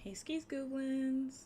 Heyskiis Gooblins.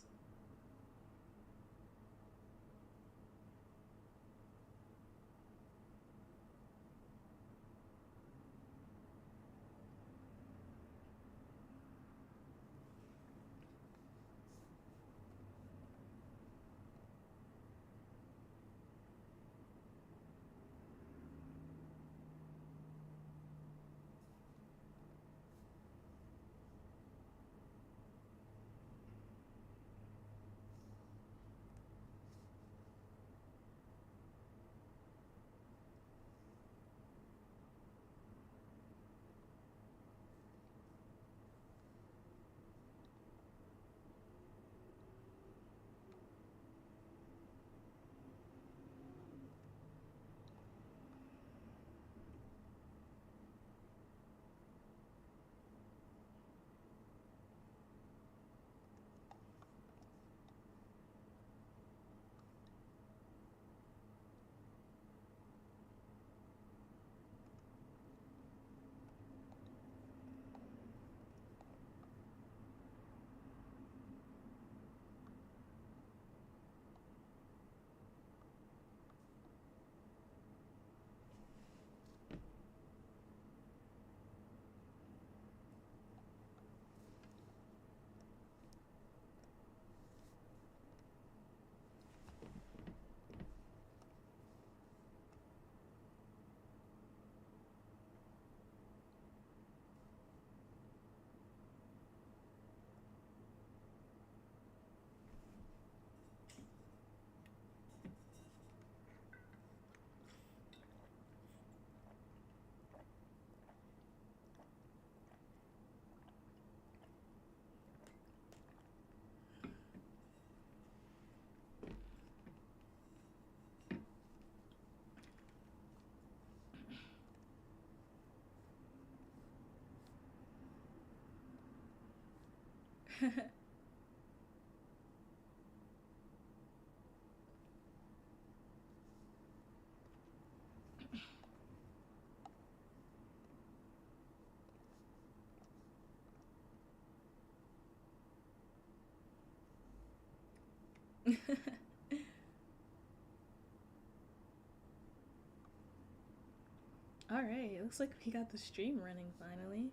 Alright, looks like we got the stream running finally.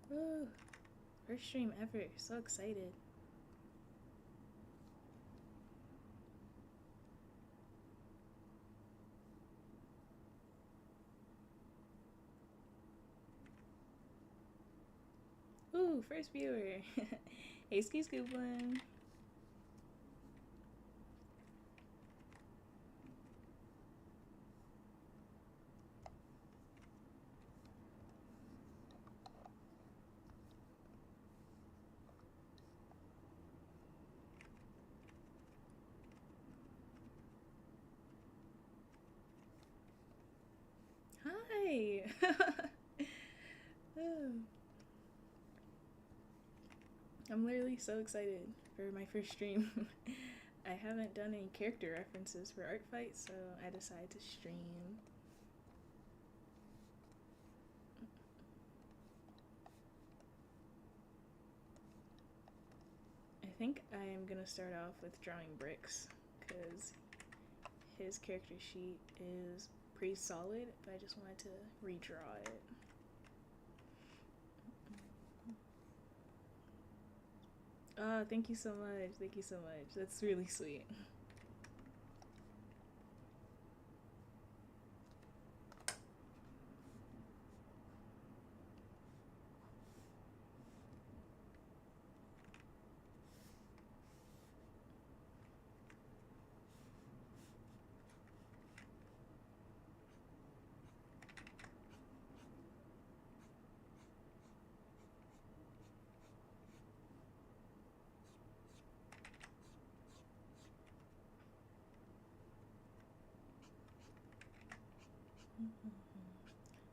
Woo! First stream ever, so excited. Ooh, first viewer. Heyskiis Gooblins. Yay! Oh. I'm literally so excited for my first stream. I haven't done any character references for Artfight, so I decided to stream. I think I am gonna start off with drawing bricks, because his character sheet is pretty solid, but I just wanted to redraw it. Oh, thank you so much. Thank you so much. That's really sweet.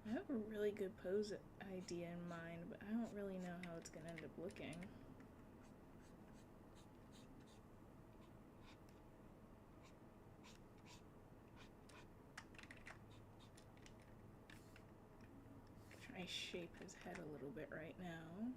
I have a really good pose idea in mind, but I don't really know how it's gonna end up looking. Try to shape his head a little bit right now.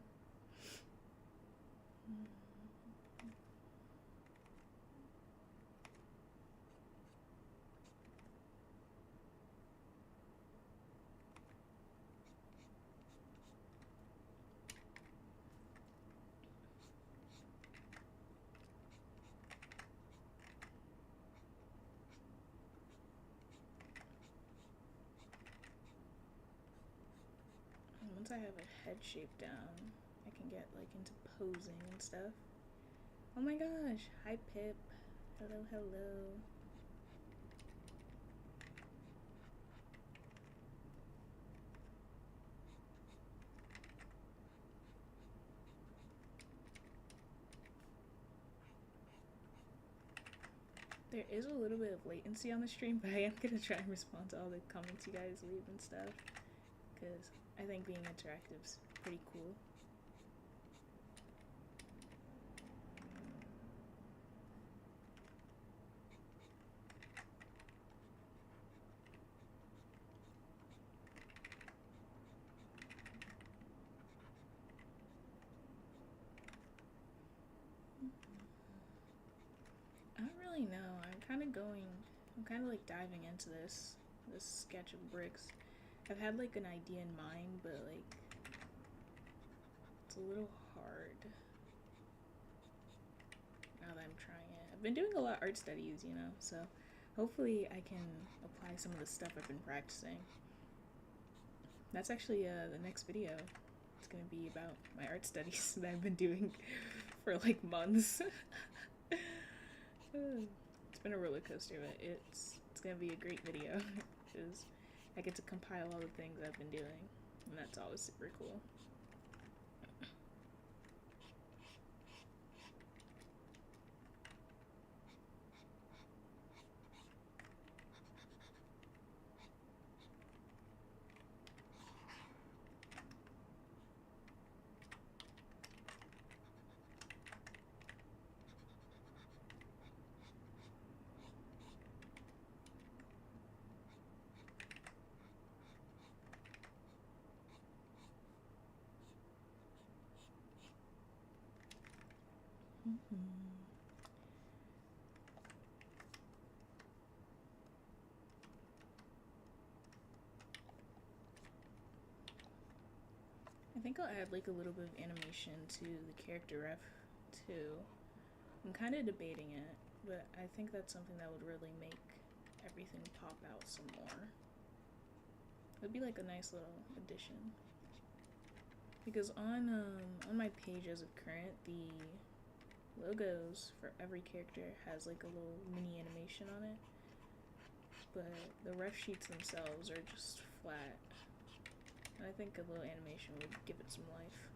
Once I have a head shape down, I can get like into posing and stuff. Oh my gosh! Hi Pip. Hello, hello. There is a little bit of latency on the stream, but I am gonna try and respond to all the comments you guys leave and stuff, because I think being interactive is pretty cool. I don't really know. I'm kind of like diving into this sketch of bricks. I've had like an idea in mind, but like it's a little hard now that I'm trying it. I've been doing a lot of art studies, you know, so hopefully I can apply some of the stuff I've been practicing. That's actually the next video. It's gonna be about my art studies that I've been doing for like months. It's been a roller coaster, but it's gonna be a great video because I get to compile all the things I've been doing, and that's always super cool. I think I'll add like a little bit of animation to the character ref too. I'm kind of debating it, but I think that's something that would really make everything pop out some more. It would be like a nice little addition. Because on my page as of current, the logos for every character has like a little mini animation on it, but the ref sheets themselves are just flat. And I think a little animation would give it some life.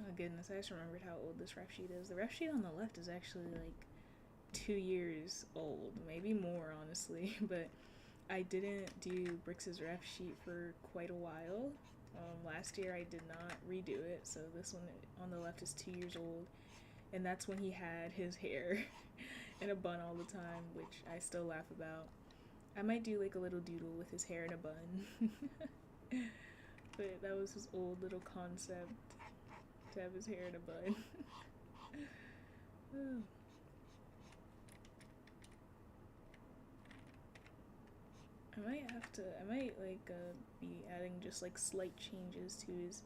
Oh goodness, I just remembered how old this ref sheet is. The ref sheet on the left is actually like 2 years old, maybe more honestly, but I didn't do Brix's ref sheet for quite a while. Last year I did not redo it, so this one on the left is 2 years old, and that's when he had his hair in a bun all the time, which I still laugh about. I might do like a little doodle with his hair in a bun. But that was his old little concept, to have his hair in a bun. I might like be adding just like slight changes to his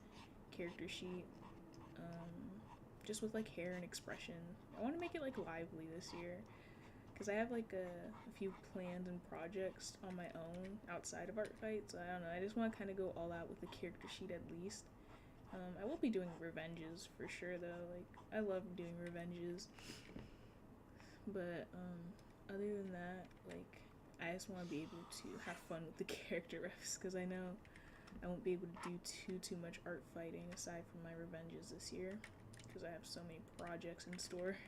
character sheet, just with like hair and expression. I want to make it like lively this year, because I have like a few plans and projects on my own outside of Artfight, so I don't know, I just want to kind of go all out with the character sheet at least. I will be doing revenges for sure though, like I love doing revenges, but other than that, like I just want to be able to have fun with the character refs, because I know I won't be able to do too much art fighting aside from my revenges this year, because I have so many projects in store.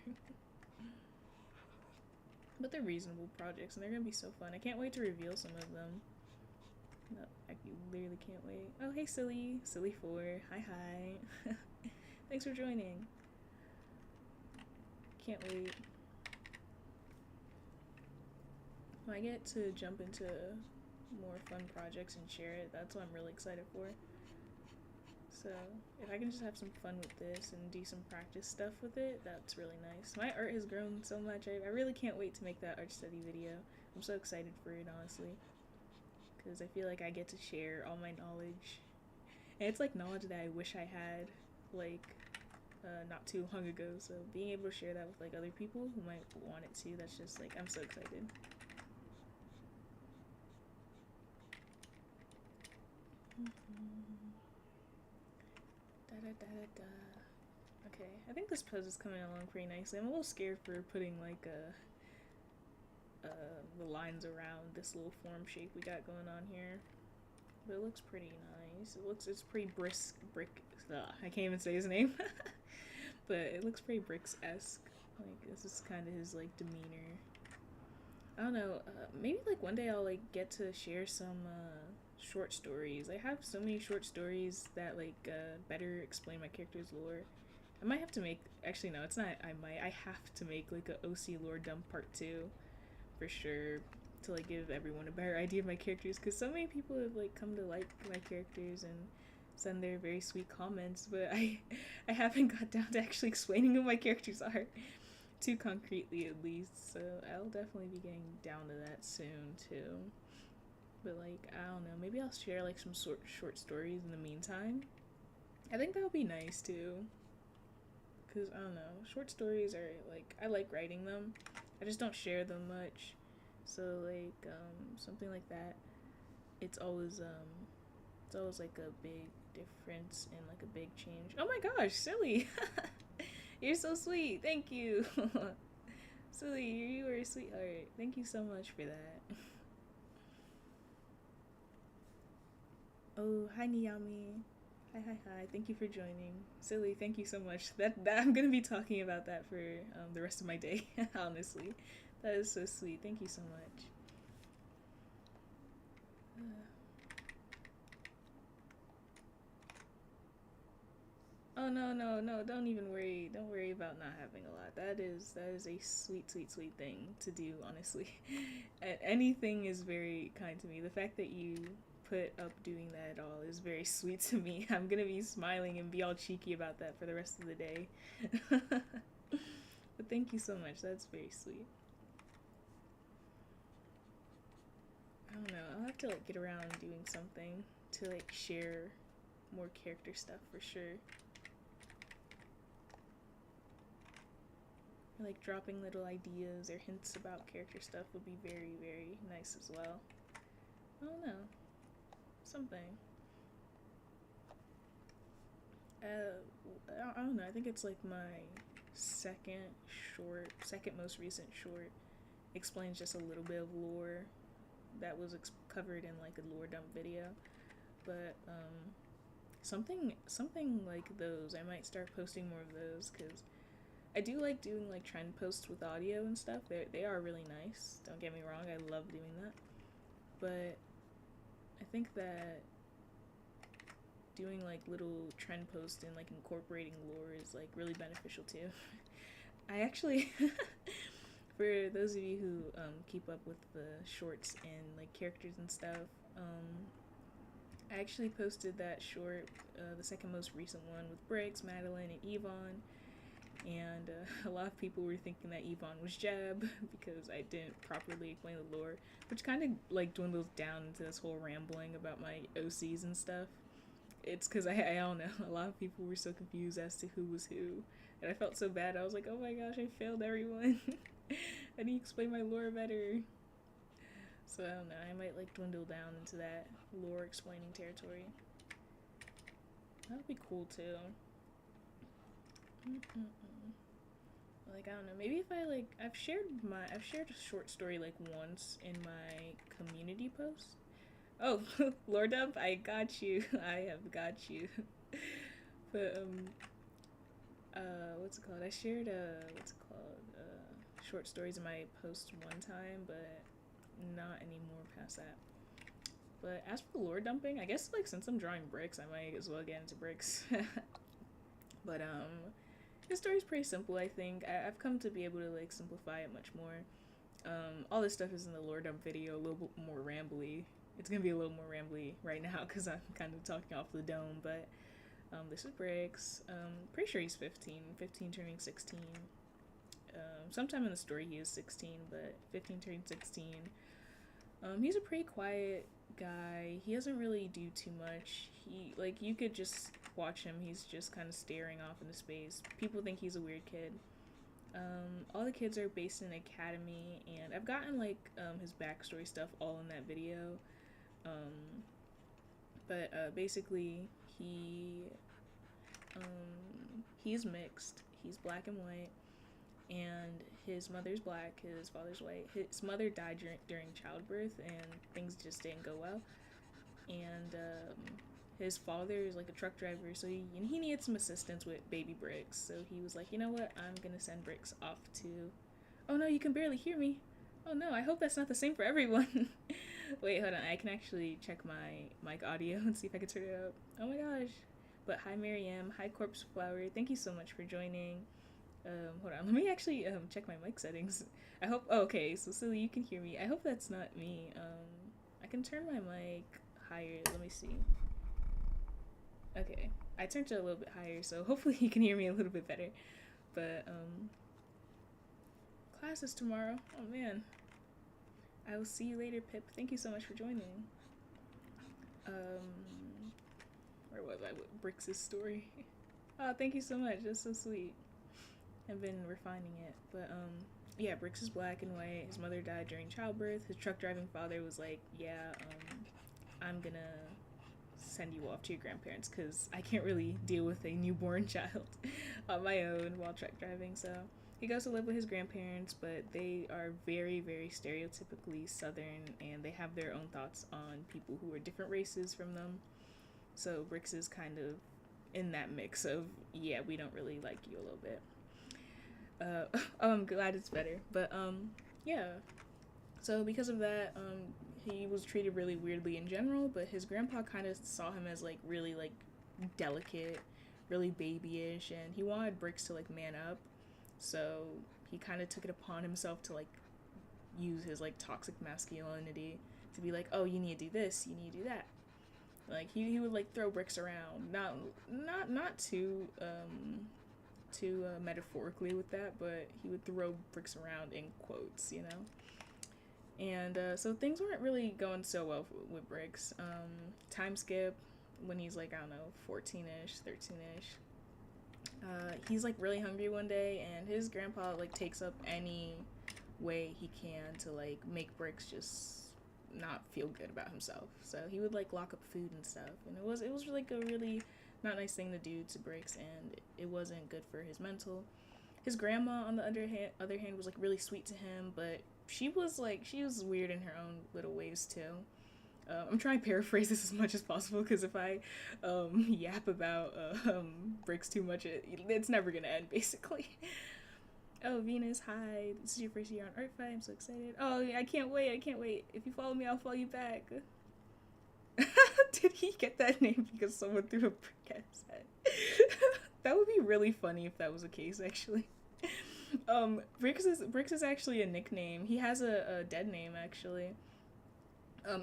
But they're reasonable projects, and they're gonna be so fun. I can't wait to reveal some of them. No, I literally can't wait. Oh, hey, Silly4. Hi. Thanks for joining. Can't wait. When I get to jump into more fun projects and share it, that's what I'm really excited for. So if I can just have some fun with this and do some practice stuff with it, that's really nice. My art has grown so much. I really can't wait to make that art study video. I'm so excited for it, honestly, because I feel like I get to share all my knowledge, and it's like knowledge that I wish I had like not too long ago. So being able to share that with like other people who might want it too, that's just like, I'm so excited. Okay, I think this pose is coming along pretty nicely. I'm a little scared for putting like the lines around this little form shape we got going on here, but it looks pretty nice. It's pretty I can't even say his name. But it looks pretty Bricks-esque. Like this is kind of his like demeanor. I don't know, maybe like one day I'll like get to share some short stories. I have so many short stories that like better explain my character's lore. I might have to make, actually no, it's not I have to make like a OC lore dump part 2 for sure, to like give everyone a better idea of my characters, because so many people have like come to like my characters and send their very sweet comments, but I haven't got down to actually explaining who my characters are too concretely, at least, so I'll definitely be getting down to that soon too. But like, I don't know, maybe I'll share like some short stories in the meantime. I think that would be nice too, because I don't know, short stories are like, I like writing them, I just don't share them much. So like something like that, it's always like a big difference and like a big change. Oh my gosh, Silly. You're so sweet, thank you. Silly, you are a sweetheart, thank you so much for that. Oh, hi Niyami. Hi, thank you for joining. Silly, thank you so much. That I'm gonna be talking about that for the rest of my day. Honestly, that is so sweet, thank you so much. Oh no, don't even worry. Don't worry about not having a lot. That is a sweet thing to do, honestly. Anything is very kind to me. The fact that you put up doing that at all is very sweet to me. I'm gonna be smiling and be all cheeky about that for the rest of the day. But thank you so much, that's very sweet. I don't know, I'll have to like get around doing something to like share more character stuff for sure. Like dropping little ideas or hints about character stuff would be very, very nice as well. I don't know. Something. I don't know, I think it's like my second most recent short. Explains just a little bit of lore that was covered in like a lore dump video. But Something like those. I might start posting more of those, because I do like doing like trend posts with audio and stuff. They are really nice. Don't get me wrong, I love doing that. But I think that doing like little trend posts and like incorporating lore is like really beneficial too. I actually, for those of you who keep up with the shorts and like characters and stuff, I actually posted that short, the second most recent one, with Brix, Madeline, and Yvonne. And a lot of people were thinking that Yvonne was Jeb because I didn't properly explain the lore, which kind of like dwindles down into this whole rambling about my OCs and stuff. It's because I don't know, a lot of people were so confused as to who was who, and I felt so bad. I was like, oh my gosh, I failed everyone. I need to explain my lore better. So I don't know, I might like dwindle down into that lore explaining territory. That would be cool too. Like, I don't know, maybe if I like, I've shared a short story like once in my community post. Oh, lore dump, I got you. I have got you. But what's it called? I shared short stories in my post one time, but not anymore past that. But as for lore dumping, I guess like since I'm drawing Brix, I might as well get into Brix. But his story's pretty simple, I think. I've come to be able to like simplify it much more. All this stuff is in the lore dump video, a little bit more rambly. It's gonna be a little more rambly right now because I'm kind of talking off the dome, but this is Brix. Pretty sure he's 15 turning 16. Sometime in the story he is 16, but 15 turning 16. He's a pretty quiet guy. He doesn't really do too much. He, like, you could just watch him. He's just kind of staring off into space. People think he's a weird kid. All the kids are based in an academy, and I've gotten like his backstory stuff all in that video. But basically he's mixed. He's black and white, and his mother's black, his father's white. His mother died during childbirth, and things just didn't go well. And his father is like a truck driver, so he needed some assistance with baby Brix. So he was like, you know what, I'm gonna send Brix off to... Oh no, you can barely hear me. Oh no, I hope that's not the same for everyone. Wait, hold on, I can actually check my mic audio and see if I can turn it up. Oh my gosh. But hi Miriam, hi Corpse Flower, thank you so much for joining. Hold on, let me actually check my mic settings. I hope... Oh, okay, so Silly, you can hear me. I hope that's not me. I can turn my mic higher, let me see. Okay, I turned it a little bit higher, so hopefully you can hear me a little bit better. But class is tomorrow. Oh man. I will see you later, Pip. Thank you so much for joining. Where was I with Brix's story? Oh, thank you so much. That's so sweet. I've been refining it, but yeah, Brix is black and white. His mother died during childbirth. His truck driving father was like, yeah, I'm gonna send you off to your grandparents because I can't really deal with a newborn child on my own while truck driving. So he goes to live with his grandparents, but they are very, very stereotypically Southern, and they have their own thoughts on people who are different races from them. So Brix is kind of in that mix of, yeah, we don't really like you a little bit. Oh, I'm glad it's better. But yeah. So because of that, he was treated really weirdly in general, but his grandpa kind of saw him as like really like delicate, really babyish, and he wanted Brix to like man up. So he kind of took it upon himself to like use his like toxic masculinity to be like, oh, you need to do this, you need to do that. Like he would like throw Brix around, not too metaphorically with that, but he would throw Brix around in quotes, you know. And so things weren't really going so well with Brix. Time skip when he's like, I don't know, 14ish, 13ish. He's like really hungry one day, and his grandpa like takes up any way he can to like make Brix just not feel good about himself. So he would like lock up food and stuff, and it was like a really not nice thing to do to Brix, and it wasn't good for his mental. His grandma, on the other hand, was like really sweet to him, but she was weird in her own little ways too. I'm trying to paraphrase this as much as possible because if I yap about Bricks too much, it's never gonna end, basically. Oh, Venus, hi. This is your first year on Artfight. I'm so excited. Oh, I can't wait. I can't wait. If you follow me, I'll follow you back. Did he get that name because someone threw a brick at his head? That would be really funny if that was the case, actually. Bricks is actually a nickname. He has a dead name, actually.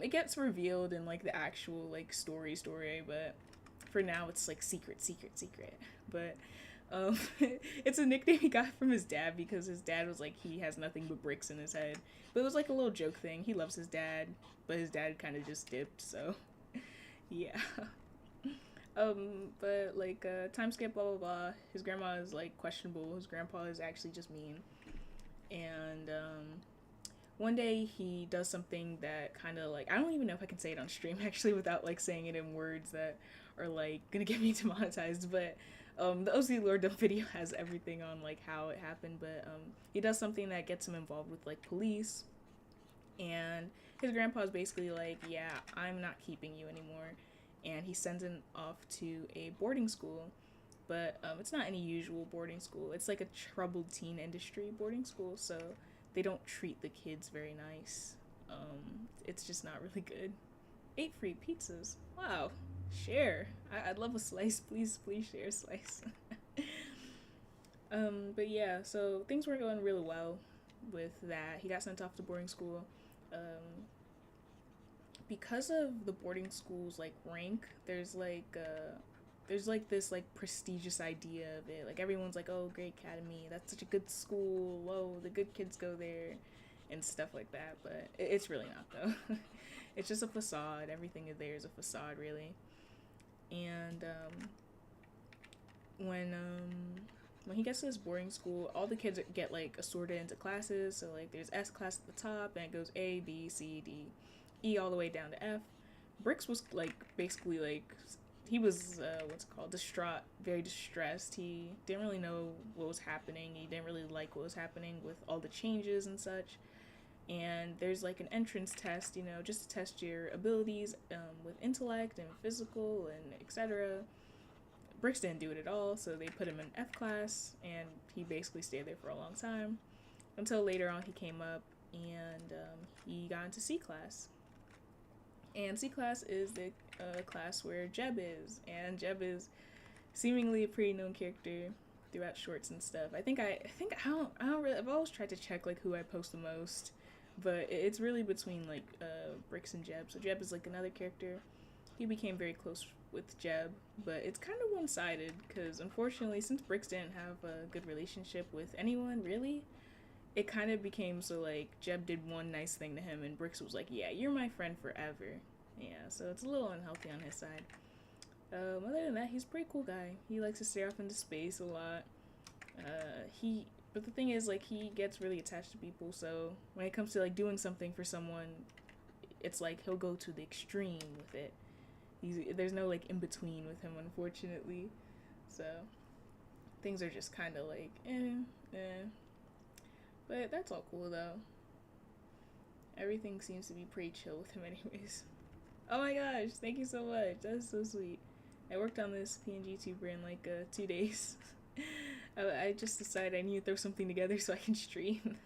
It gets revealed in like the actual like story, but for now it's like secret. But it's a nickname he got from his dad because his dad was like he has nothing but bricks in his head. But it was like a little joke thing. He loves his dad, but his dad kind of just dipped, so yeah. But like time skip, blah blah blah. His grandma is like questionable. His grandpa is actually just mean. And one day he does something that kind of like, I don't even know if I can say it on stream actually without like saying it in words that are like gonna get me demonetized, but the OC Lord Dump video has everything on like how it happened, but he does something that gets him involved with like police, and his grandpa's basically like, yeah, I'm not keeping you anymore, and he sends him off to a boarding school, but it's not any usual boarding school. It's like a troubled teen industry boarding school, so they don't treat the kids very nice. It's just not really good. 8 free pizzas. Wow. Share. I'd love a slice. Please share a slice. But yeah, so things were going really well with that. He got sent off to boarding school. Because of the boarding school's like rank, there's like this like prestigious idea of it. Like everyone's like, oh, great academy, that's such a good school, whoa, the good kids go there, and stuff like that. But it's really not though. It's just a facade. Everything there is a facade, really. And when he gets to this boarding school, all the kids get like assorted into classes. So like there's S class at the top, and it goes A, B, C, D, E all the way down to F. Bricks was like basically like, he was distraught, very distressed. He didn't really know what was happening. He didn't really like what was happening with all the changes and such. And there's like an entrance test, you know, just to test your abilities with intellect and physical and etc. Bricks didn't do it at all, so they put him in F class, and he basically stayed there for a long time until later on he came up and he got into C class. And C class is the class where Jeb is, and Jeb is seemingly a pretty known character throughout shorts and stuff. I don't really, I've always tried to check like who I post the most, but it's really between like Bricks and Jeb. So Jeb is like another character. He became very close with Jeb, but it's kind of one-sided because unfortunately, since Bricks didn't have a good relationship with anyone really, it kind of became so like Jeb did one nice thing to him and Bricks was like, yeah, you're my friend forever. Yeah, so it's a little unhealthy on his side. Other than that, he's a pretty cool guy. He likes to stare off into space a lot. But the thing is, like, he gets really attached to people, so when it comes to like doing something for someone, it's like he'll go to the extreme with it. There's no like in between with him, unfortunately. So things are just kind of like but that's all cool though. Everything seems to be pretty chill with him anyways. Oh my gosh, thank you so much. That's so sweet. I worked on this PNG tuber in like 2 days. I just decided I need to throw something together so I can stream.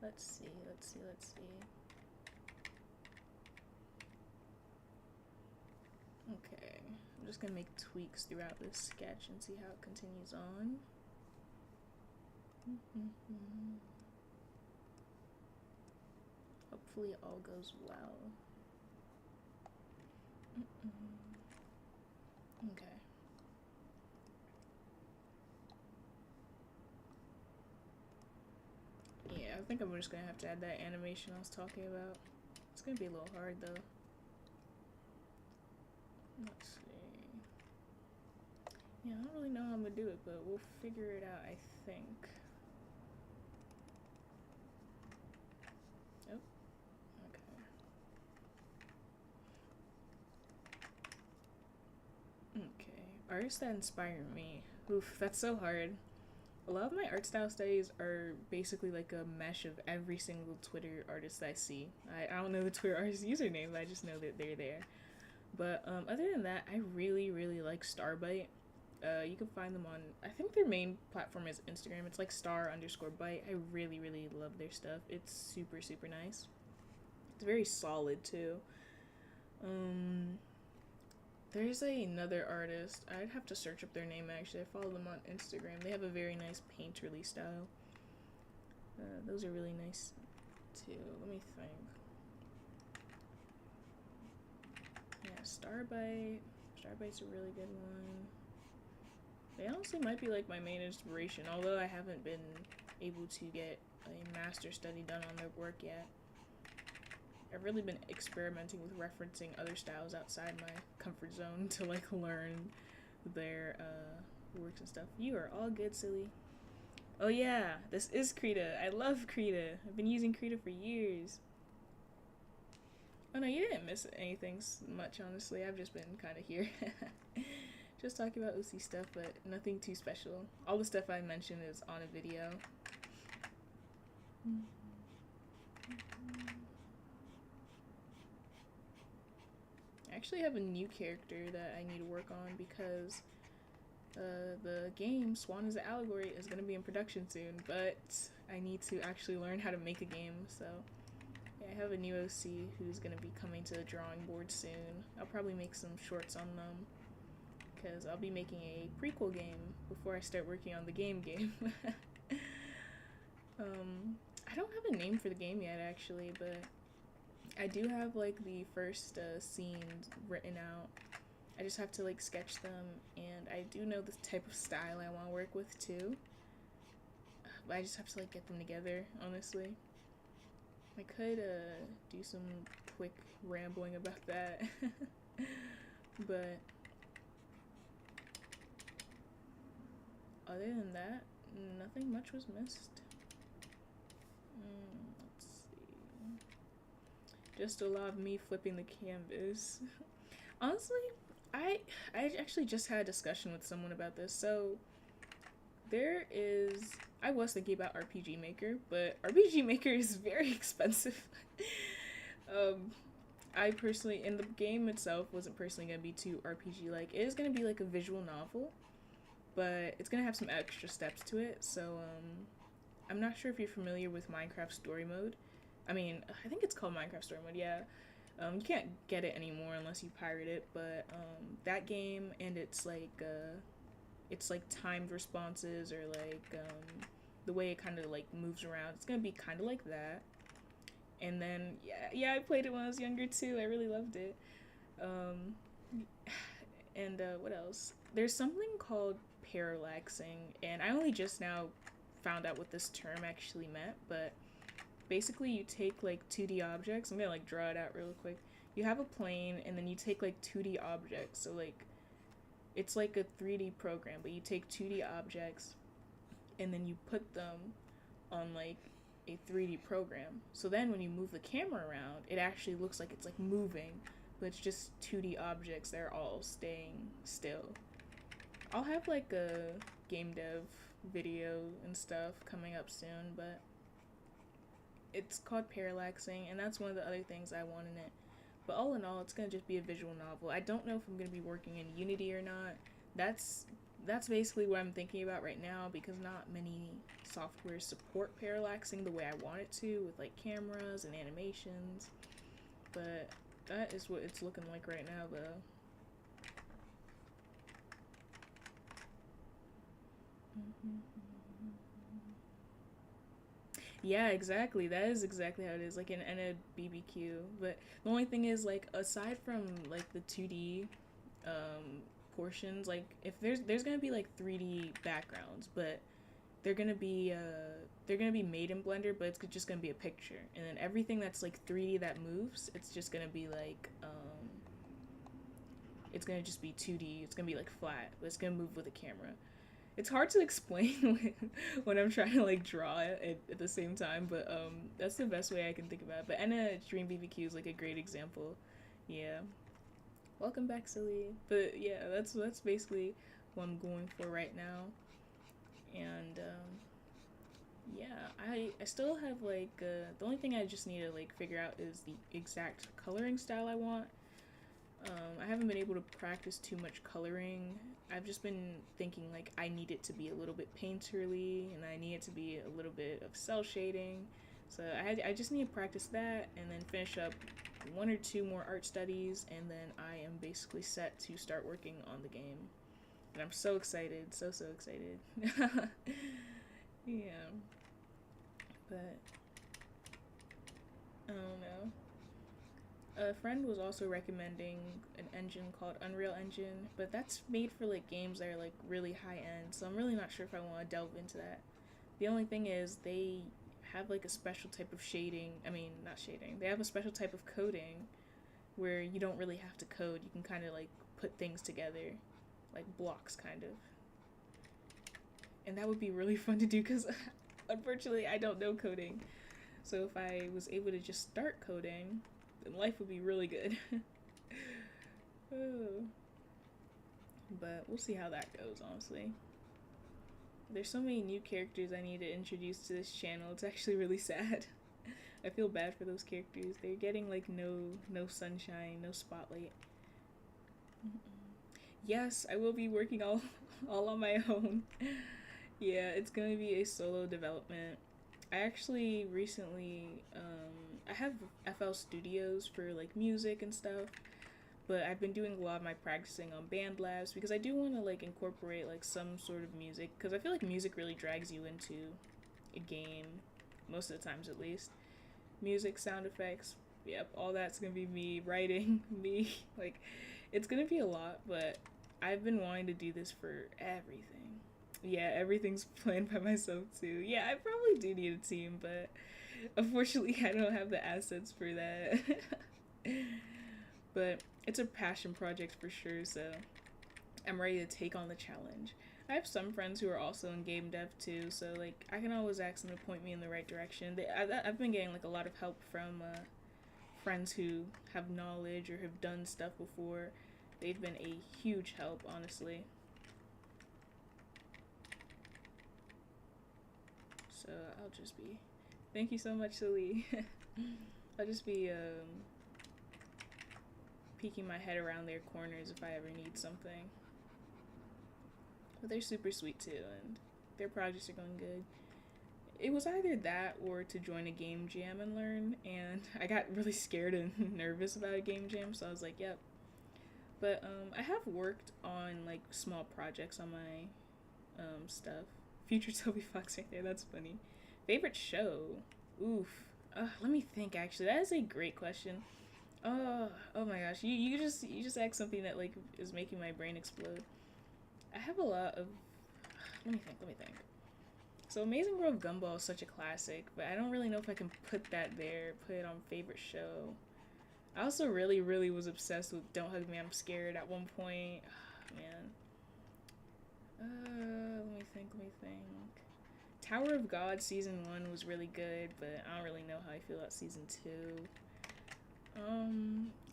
Let's see. Okay, I'm just gonna make tweaks throughout this sketch and see how it continues on. Hopefully it all goes well. Okay. Yeah, I think I'm just gonna have to add that animation I was talking about. It's gonna be a little hard though. Let's see. Yeah, I don't really know how I'm gonna do it, but we'll figure it out, I think. Oh, okay. Okay. Artists that inspire me. Oof, that's so hard. a lot of my art style studies are basically like a mesh of every single Twitter artist I see. I don't know the Twitter artist username, but I just know that they're there. But other than that, I really, really like Starbite. You can find them on, I think their main platform is Instagram. It's like star_bite. I really, really love their stuff. It's super, super nice. It's very solid too. There's another artist. I'd have to search up their name actually. I follow them on Instagram. They have a very nice painterly style. Those are really nice too. Let me think. Yeah, Starbite. Starbite's a really good one. They honestly might be like my main inspiration, although I haven't been able to get a master study done on their work yet. I've really been experimenting with referencing other styles outside my comfort zone to like learn their works and stuff. You are all good, silly. Oh yeah, this is Krita. I love Krita. I've been using Krita for years. Oh no, you didn't miss anything much, honestly. I've just been kind of here. Just talking about OC stuff, but nothing too special. All the stuff I mentioned is on a video. I actually have a new character that I need to work on because the game Swan is an Allegory is going to be in production soon, but I need to actually learn how to make a game. So yeah, I have a new OC who's going to be coming to the drawing board soon. I'll probably make some shorts on them because I'll be making a prequel game before I start working on the game. I don't have a name for the game yet actually, but I do have like the first scenes written out. I just have to like sketch them, and I do know the type of style I want to work with too. But I just have to like get them together, honestly. I could do some quick rambling about that, but other than that, nothing much was missed. Let's see. Just a lot of me flipping the canvas. Honestly, I actually just had a discussion with someone about this. So I was thinking about RPG Maker, but RPG Maker is very expensive. I personally, in the game itself, wasn't personally going to be too RPG-like. It is going to be like a visual novel, but it's going to have some extra steps to it. So I'm not sure if you're familiar with Minecraft Story Mode. I mean, I think it's called Minecraft Story Mode, yeah. You can't get it anymore unless you pirate it, but that game, and it's like timed responses, or like the way it kind of like moves around, it's gonna be kind of like that. And then yeah, I played it when I was younger too. I really loved it. And what else? There's something called parallaxing, and I only just now found out what this term actually meant, but basically you take like 2D objects. I'm gonna like draw it out real quick. You have a plane, and then you take like 2D objects. So like it's like a 3D program, but you take 2D objects and then you put them on like a 3D program. So then when you move the camera around, it actually looks like it's like moving, but it's just 2D objects that are all staying still. I'll have like a game dev video and stuff coming up soon, but it's called parallaxing, and that's one of the other things I want in it. But all in all, it's gonna just be a visual novel. I don't know if I'm gonna be working in Unity or not. That's basically what I'm thinking about right now, because not many softwares support parallaxing the way I want it to, with like cameras and animations. But that is what it's looking like right now, though. Yeah, exactly. That is exactly how it is, like in a BBQ. But the only thing is, like, aside from like the 2D portions, like if there's gonna be like 3D backgrounds, but they're gonna be made in Blender, but it's just gonna be a picture. And then everything that's like 3D that moves, it's just gonna be like it's gonna just be 2D. It's gonna be like flat, but it's gonna move with a camera. It's hard to explain when I'm trying to like draw it at the same time, but that's the best way I can think about it. But Enna Dream BBQ is like a great example. Yeah. Welcome back, silly. But yeah, that's basically what I'm going for right now. And yeah, I still have like the only thing I just need to like figure out is the exact coloring style I want. I haven't been able to practice too much coloring. I've just been thinking like I need it to be a little bit painterly and I need it to be a little bit of cell shading. So I just need to practice that and then finish up 1 or 2 more art studies, and then I am basically set to start working on the game. And I'm so excited, so excited. Yeah, but I don't know. A friend was also recommending an engine called Unreal Engine, but that's made for like games that are like really high end, so I'm really not sure if I want to delve into that. The only thing is they have like a special type of shading. I mean, not shading. They have a special type of coding where you don't really have to code. You can kind of like put things together, like blocks kind of. And that would be really fun to do because unfortunately I don't know coding. So if I was able to just start coding, then life would be really good. Oh. But we'll see how that goes, honestly. There's so many new characters I need to introduce to this channel. It's actually really sad. I feel bad for those characters. They're getting like no sunshine, no spotlight. Yes, I will be working all on my own. Yeah, it's going to be a solo development. I actually recently I have FL Studios for like music and stuff, but I've been doing a lot of my practicing on Band Labs because I do want to like incorporate like some sort of music, because I feel like music really drags you into a game most of the times, at least. Music, sound effects, yep, all that's gonna be me writing. Me, like, it's gonna be a lot, but I've been wanting to do this for everything. Yeah, everything's planned by myself too. Yeah, I probably do need a team, but unfortunately I don't have the assets for that. But it's a passion project for sure, so I'm ready to take on the challenge. I have some friends who are also in game dev too, so like I can always ask them to point me in the right direction. I've been getting like a lot of help from friends who have knowledge or have done stuff before. They've been a huge help, honestly. So I'll just be, thank you so much, Celie. I'll just be peeking my head around their corners if I ever need something. But they're super sweet too, and their projects are going good. It was either that or to join a game jam and learn, and I got really scared and nervous about a game jam, so I was like, yep. But I have worked on like small projects on my stuff. Future Toby Fox right there, that's funny. Favorite show? Oof. Let me think, actually. That is a great question. Oh my gosh. You just asked something that like is making my brain explode. I have a lot of, let me think. So Amazing World of Gumball is such a classic, but I don't really know if I can put it on favorite show. I also really was obsessed with Don't Hug Me, I'm Scared at one point. Oh, man. Let me think. Tower of God season 1 was really good, but I don't really know how I feel about season 2.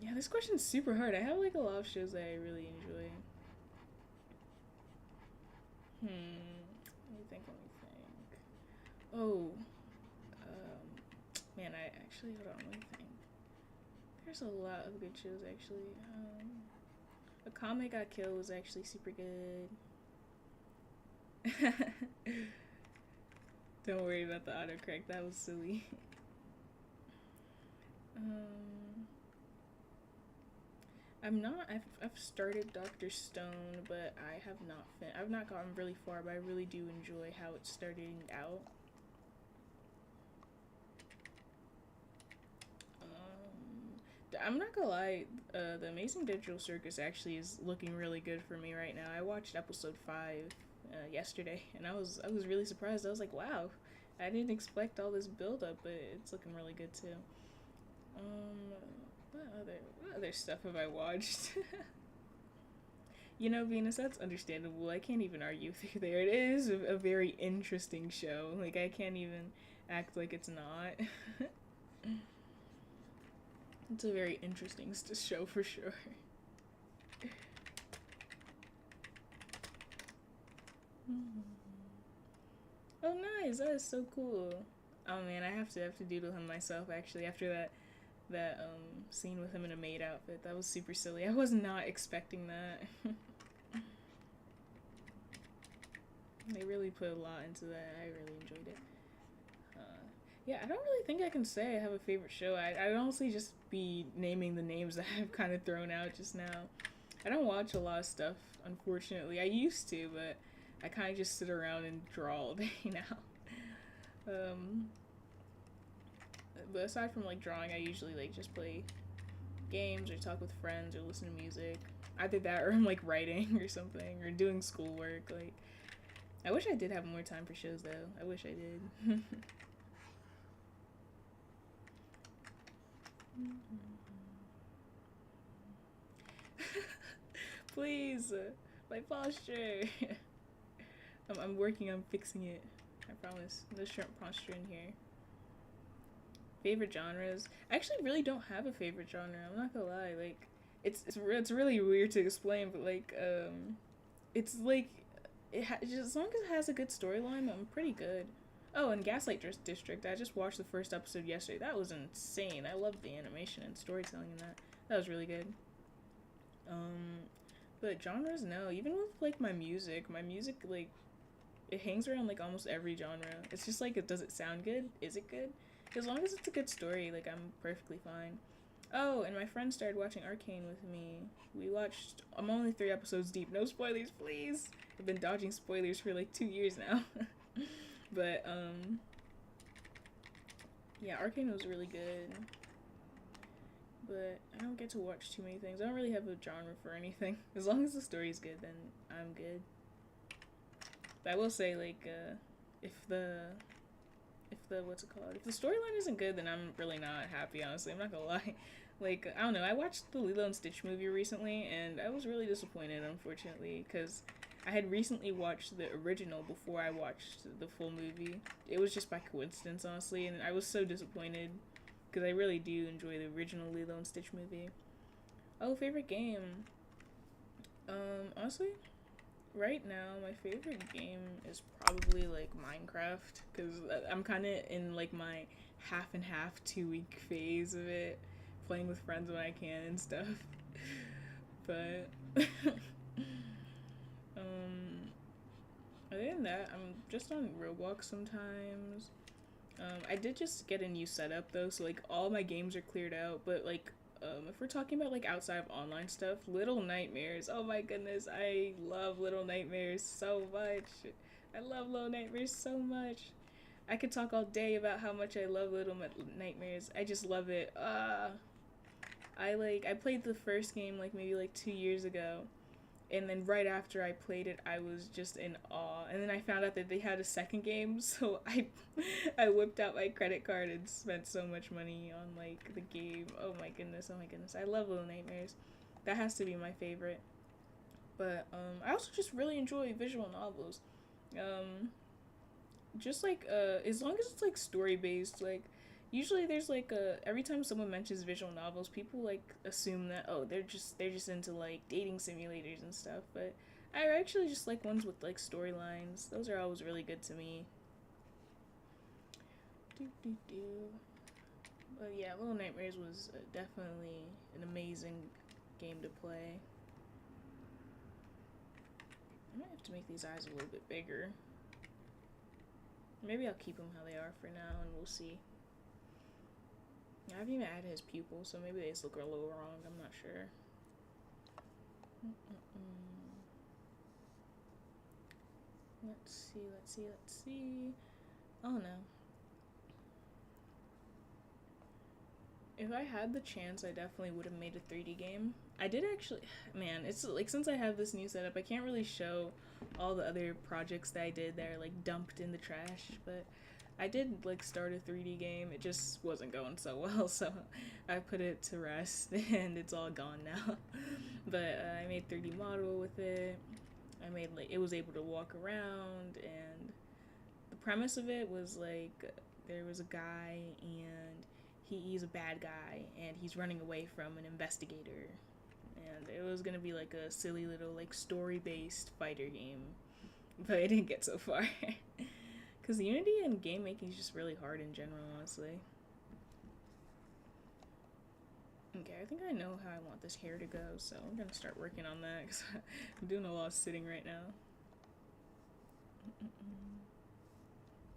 Yeah, this question's super hard. I have like a lot of shows that I really enjoy. Let me think. Oh, man, I actually, hold on, let me think. There's a lot of good shows, actually. A Comic Got Killed was actually super good. Don't worry about the autocorrect, that was silly. I've started Dr. Stone, but I've not gotten really far, but I really do enjoy how it's starting out. I'm not gonna lie, the Amazing Digital Circus actually is looking really good for me right now. I watched episode 5 yesterday, and I was really surprised. I was like, wow, I didn't expect all this build up, but it's looking really good too. What other stuff have I watched? You know, Venus, that's understandable. I can't even argue with you there. It is a very interesting show. Like, I can't even act like it's not. It's a very interesting show for sure. Oh, nice. That is so cool. Oh man, I have to doodle him myself actually after that scene with him in a maid outfit. That was super silly. I was not expecting that. They really put a lot into that. I really enjoyed it. Yeah, I don't really think I can say I have a favorite show. I'd honestly just be naming the names that I've kind of thrown out just now. I don't watch a lot of stuff, unfortunately. I used to, but I kind of just sit around and draw all day now. Um, but aside from like drawing, I usually like just play games or talk with friends or listen to music. Either that or I'm like writing or something or doing schoolwork. Like, I wish I did have more time for shows though. I wish I did. Please, my posture. I'm working on fixing it. I promise. No shrimp posture in here. Favorite genres? I actually really don't have a favorite genre. I'm not gonna lie. Like, it's really weird to explain, but like it's like just, as long as it has a good storyline, I'm pretty good. Oh, and District. I just watched the first episode yesterday. That was insane. I loved the animation and storytelling in that. That was really good. Um, but genres, no. Even with like my music like it hangs around like almost every genre. It's just like, does it sound good? Is it good? As long as it's a good story, like I'm perfectly fine. Oh, and my friend started watching Arcane with me. We watched. I'm only 3 episodes deep. No spoilers, please. I've been dodging spoilers for like 2 years now. But yeah, Arcane was really good. But I don't get to watch too many things. I don't really have a genre for anything. As long as the story's good, then I'm good. But I will say, like, if the what's it called? If the storyline isn't good, then I'm really not happy. Honestly, I'm not gonna lie. Like, I don't know. I watched the Lilo and Stitch movie recently, and I was really disappointed, unfortunately, because I had recently watched the original before I watched the full movie. It was just by coincidence, honestly, and I was so disappointed because I really do enjoy the original Lilo and Stitch movie. Oh, favorite game. Honestly, right now my favorite game is probably like Minecraft because I'm kind of in like my half and half 2 week phase of it, playing with friends when I can and stuff. But um, other than that, I'm just on Roblox sometimes. I did just get a new setup though, so like all my games are cleared out. But like, if we're talking about like outside of online stuff, Little Nightmares. Oh my goodness, I love Little Nightmares so much. I love Little Nightmares so much. I could talk all day about how much I love Nightmares. I just love it. I played the first game like maybe like 2 years ago, and then right after I played it, I was just in awe. And then I found out that they had a second game, so I whipped out my credit card and spent so much money on like the game. Oh my goodness, oh my goodness. I love Little Nightmares. That has to be my favorite. But I also just really enjoy visual novels. Um just like as long as it's like story based, like usually there's like every time someone mentions visual novels, people like assume that, oh, they're just into like dating simulators and stuff, but I actually just like ones with like storylines. Those are always really good to me. Do do do. But yeah, Little Nightmares was definitely an amazing game to play. I might have to make these eyes a little bit bigger. Maybe I'll keep them how they are for now, and we'll see. I haven't even added his pupils, so maybe they just look a little wrong. I'm not sure. Let's see. Oh no. If I had the chance, I definitely would have made a 3D game. I did actually, man, it's like since I have this new setup, I can't really show all the other projects that I did that are like dumped in the trash, but I did like start a 3D game. It just wasn't going so well, so I put it to rest and it's all gone now. But I made 3D model with it. I made like it was able to walk around, and the premise of it was like there was a guy and he's a bad guy and he's running away from an investigator, and it was gonna be like a silly little like story based fighter game, but it didn't get so far. Because Unity and game making is just really hard in general, honestly. Okay, I think I know how I want this hair to go, so I'm gonna start working on that because I'm doing a lot of sitting right now.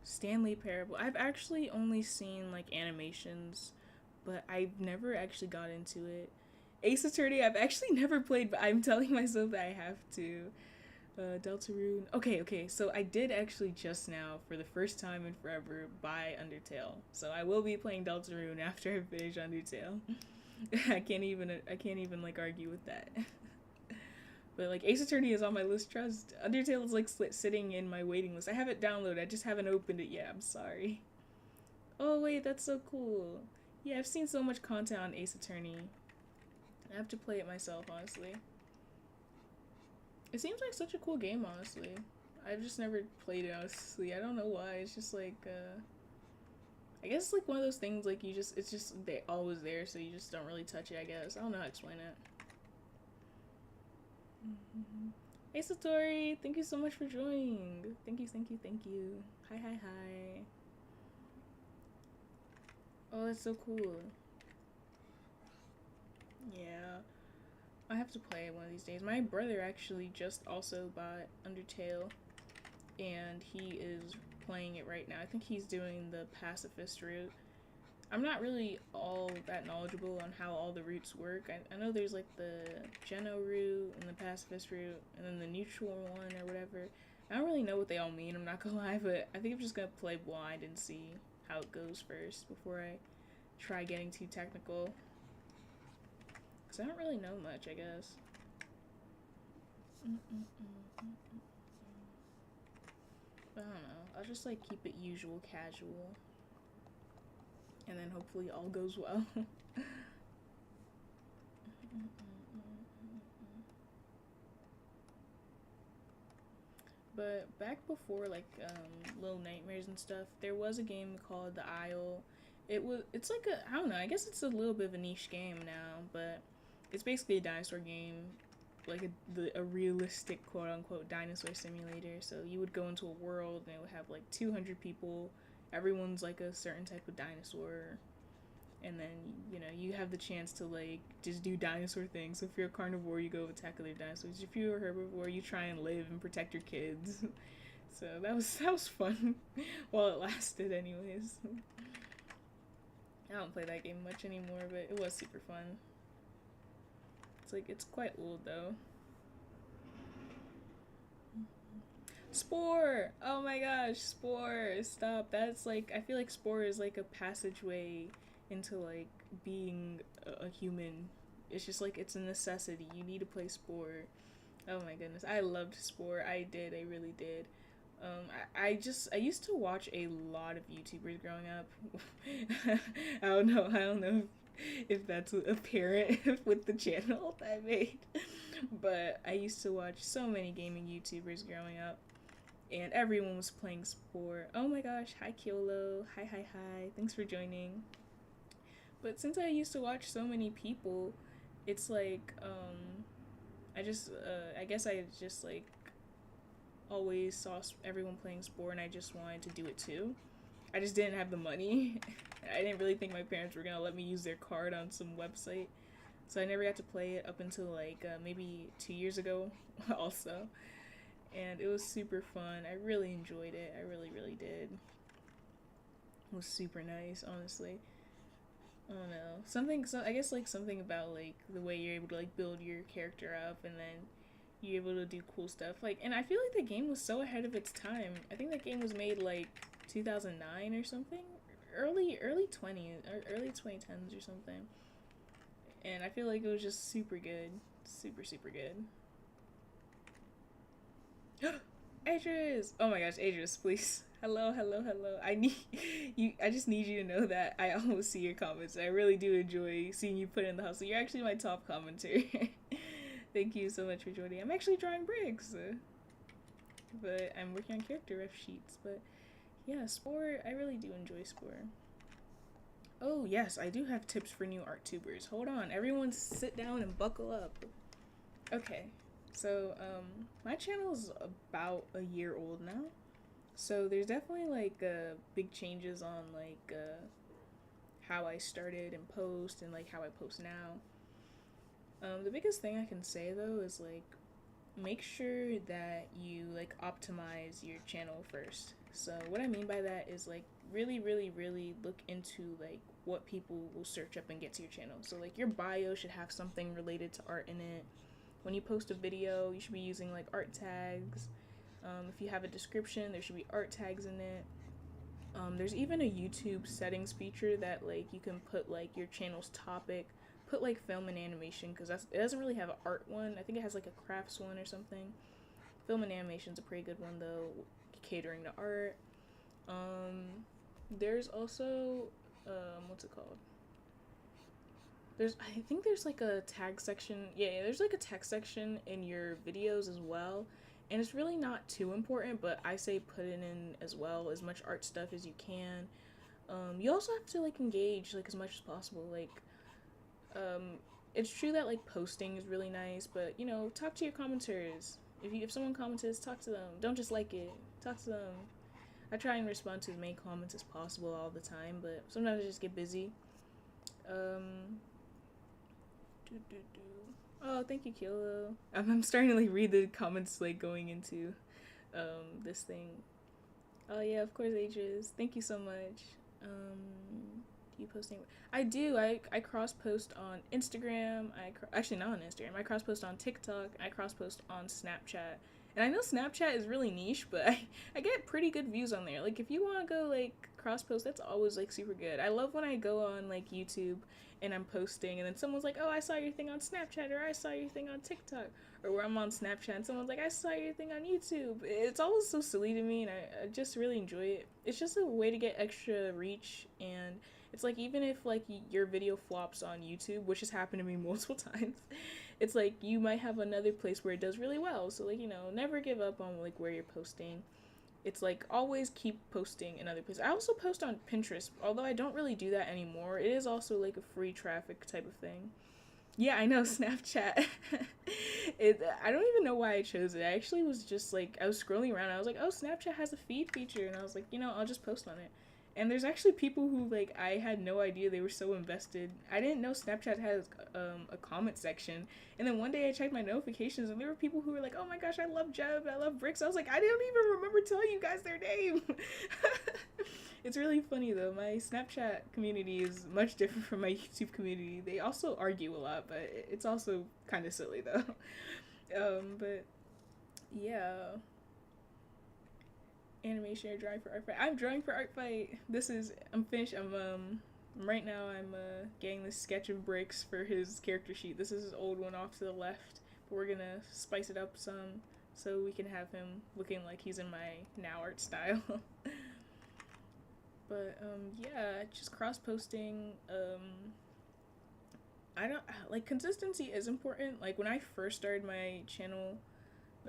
Stanley Parable. I've actually only seen like animations, but I've never actually got into it. Ace Attorney, I've actually never played, but I'm telling myself that I have to. Deltarune. Okay, so I did actually just now, for the first time in forever, buy Undertale. So I will be playing Deltarune after I finish Undertale. I can't even like argue with that. But like Ace Attorney is on my list. Trust. Undertale is like sitting in my waiting list. I have it downloaded. I just haven't opened it yet. I'm sorry. Oh wait, that's so cool. Yeah, I've seen so much content on Ace Attorney. I have to play it myself, honestly. It seems like such a cool game, honestly. I've just never played it, honestly. I don't know why. It's just like, I guess it's like one of those things, like, it's just, they always there, so you just don't really touch it, I guess. I don't know how to explain it. Hey, Satori! Thank you so much for joining! Thank you. Hi. Oh, that's so cool. Yeah. I have to play it one of these days. My brother actually just also bought Undertale, and he is playing it right now. I think he's doing the pacifist route. I'm not really all that knowledgeable on how all the routes work. I know there's like the Geno route and the pacifist route, and then the neutral one or whatever. I don't really know what they all mean, I'm not gonna lie, but I think I'm just gonna play blind and see how it goes first before I try getting too technical. Because I don't really know much, I guess. But I don't know. I'll just like keep it usual casual. And then hopefully all goes well. But back before like Little Nightmares and stuff, there was a game called The Isle. It's like I don't know, I guess it's a little bit of a niche game now, but it's basically a dinosaur game, like a realistic quote-unquote dinosaur simulator. So you would go into a world and it would have like 200 people, everyone's like a certain type of dinosaur, and then, you know, you have the chance to like just do dinosaur things. So if you're a carnivore, you go attack other dinosaurs. If you're a herbivore, you try and live and protect your kids. So that was fun while it lasted anyways. I don't play that game much anymore, but it was super fun. It's quite old though. Spore! Oh my gosh, Spore! Stop. That's like, I feel like Spore is like a passageway into like being a human. It's just like, it's a necessity. You need to play Spore. Oh my goodness. I loved Spore. I really did. I used to watch a lot of YouTubers growing up. I don't know if that's apparent with the channel that I made, but I used to watch so many gaming YouTubers growing up, and everyone was playing Spore. Oh my gosh, hi Kyolo, hi, thanks for joining. But since I used to watch so many people, it's like, I guess I just like always saw everyone playing Spore and I just wanted to do it too. I just didn't have the money. I didn't really think my parents were gonna let me use their card on some website, so I never got to play it up until like maybe 2 years ago also, and it was super fun. I really enjoyed it. I really did. It was super nice, honestly. I don't know, I guess like something about like the way you're able to like build your character up, and then you're able to do cool stuff. Like, and I feel like the game was so ahead of its time. I think that game was made like 2009 or something, early 20s or early 2010s or something. And I feel like it was just super good, super good. Adris! Oh my gosh, Adris, please. Hello. I just need you to know that I always see your comments. I really do enjoy seeing you put in the hustle. You're actually my top commenter. Thank you so much for joining. I'm actually drawing bricks, but I'm working on character ref sheets. But yeah, Spore, I really do enjoy Spore. Oh yes, I do have tips for new art tubers. Hold on, everyone sit down and buckle up. Okay, so my channel is about a year old now. So there's definitely like big changes on like how I started and post and like how I post now. The biggest thing I can say though is like make sure that you like optimize your channel first. So what I mean by that is like really look into like what people will search up and get to your channel. So like your bio should have something related to art in it. When you post a video, you should be using like art tags. If you have a description, there should be art tags in it. There's even a YouTube settings feature that like you can put like your channel's topic, put like film and animation, because it doesn't really have an art one. I think it has like a crafts one or something. Film and animation's a pretty good one though, catering to art. There's also what's it called? I think there's like a tag section. Yeah, there's like a text section in your videos as well. And it's really not too important, but I say put it in as well, as much art stuff as you can. You also have to like engage like as much as possible. Like it's true that like posting is really nice, but you know, talk to your commenters. If someone comments, talk to them. Don't just like it. Talk to them. I try and respond to as many comments as possible all the time, but sometimes I just get busy. Oh, thank you, Kilo. I'm starting to like read the comments like going into this thing. Oh yeah, of course, Ages. Thank you so much. You posting? I do. I cross post on Instagram. Actually not on Instagram. I cross post on TikTok. I cross post on Snapchat. And I know Snapchat is really niche, but I get pretty good views on there. Like if you want to go like cross post, that's always like super good. I love when I go on like YouTube and I'm posting and then someone's like, oh, I saw your thing on Snapchat, or I saw your thing on TikTok, or where I'm on Snapchat and someone's like, I saw your thing on YouTube. It's always so silly to me, and I just really enjoy it. It's just a way to get extra reach, and it's like even if like your video flops on YouTube, which has happened to me multiple times, it's like you might have another place where it does really well. So like, you know, never give up on like where you're posting. It's like always keep posting in other places. I also post on Pinterest, although I don't really do that anymore. It is also like a free traffic type of thing. Yeah, I know, Snapchat. I don't even know why I chose it. I actually was just like, I was scrolling around. I was like, oh, Snapchat has a feed feature. And I was like, you know, I'll just post on it. And there's actually people who, like, I had no idea they were so invested. I didn't know Snapchat has a comment section. And then one day I checked my notifications, and there were people who were like, oh my gosh, I love Jeb, I love Bricks. I was like, I didn't even remember telling you guys their name. It's really funny, though. My Snapchat community is much different from my YouTube community. They also argue a lot, but it's also kind of silly, though. But, yeah. Animation or drawing for Artfight. I'm drawing for Artfight. I'm finished. Right now I'm getting this sketch of Bricks for his character sheet. This is his old one off to the left, but we're gonna spice it up some so we can have him looking like he's in my now art style. But yeah, just cross posting. I don't like, consistency is important. Like when I first started my channel,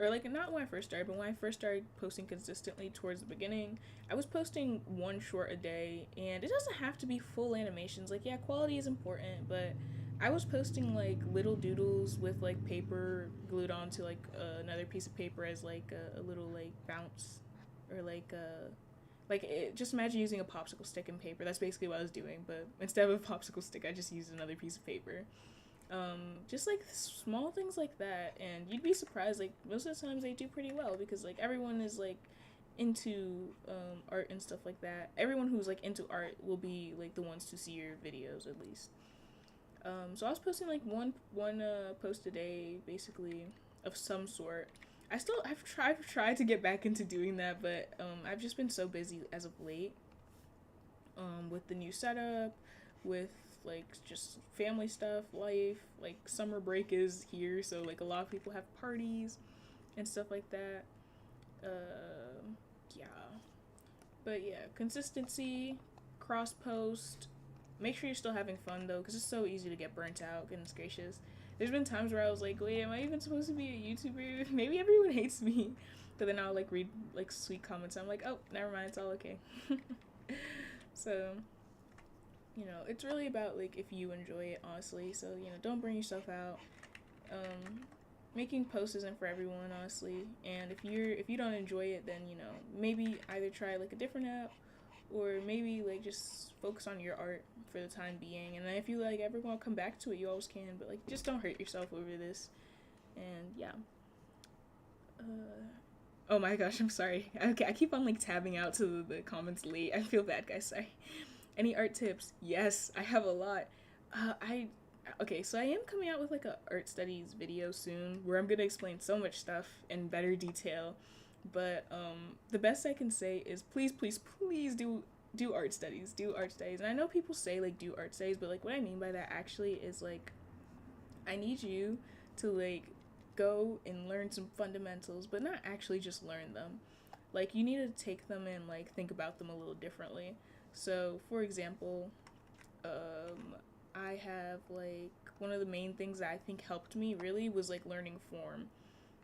or like not when I first started, but when I first started posting consistently towards the beginning, I was posting one short a day, and it doesn't have to be full animations. Like, yeah, quality is important, but I was posting like little doodles with like paper glued onto like another piece of paper as like a little like bounce, or just imagine using a popsicle stick and paper. That's basically what I was doing, but instead of a popsicle stick, I just used another piece of paper. Just like small things like that, and you'd be surprised, like most of the times they do pretty well, because like everyone is like into art and stuff like that. Everyone who's like into art will be like the ones to see your videos at least. So I was posting like one post a day basically of some sort. I've tried to get back into doing that, but I've just been so busy as of late, with the new setup, with like just family stuff, life, like summer break is here, so like a lot of people have parties and stuff like that. Yeah. But yeah, consistency, cross post. Make sure you're still having fun though, because it's so easy to get burnt out. Goodness gracious. There's been times where I was like, wait, am I even supposed to be a YouTuber? Maybe everyone hates me. But then I'll like read like sweet comments. I'm like, oh, never mind, it's all okay. So, you know, it's really about like if you enjoy it, honestly. So, you know, don't burn yourself out. making posts isn't for everyone, honestly. And if you don't enjoy it, then maybe either try like a different app, or maybe like just focus on your art for the time being. And then if you like ever want to come back to it, you always can. But like, just don't hurt yourself over this. And yeah. Oh my gosh, I'm sorry. Okay, I keep on like tabbing out to the comments late. I feel bad, guys. Sorry. Any art tips? Yes, I have a lot. Okay, so I am coming out with like a art studies video soon where I'm gonna explain so much stuff in better detail. But the best I can say is please, please, please do art studies. Do art studies. And I know people say like do art studies, but like what I mean by that actually is like I need you to like go and learn some fundamentals, but not actually just learn them. Like you need to take them and like think about them a little differently. So for example, I have like one of the main things that I think helped me really was like learning form.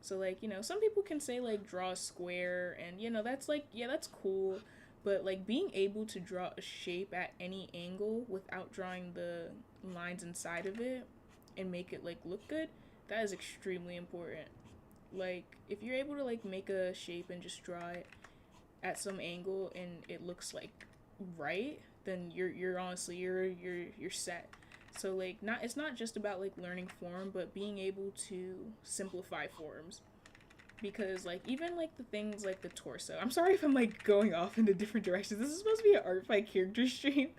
So like, some people can say like draw a square, and that's like, yeah, that's cool, but like being able to draw a shape at any angle without drawing the lines inside of it and make it like look good, that is extremely important. Like if you're able to like make a shape and just draw it at some angle and it looks like right, then you're honestly you're set. So like it's not just about like learning form, but being able to simplify forms. Because like even like the things like the torso, I'm sorry if I'm like going off into different directions, this is supposed to be an Artfight character stream,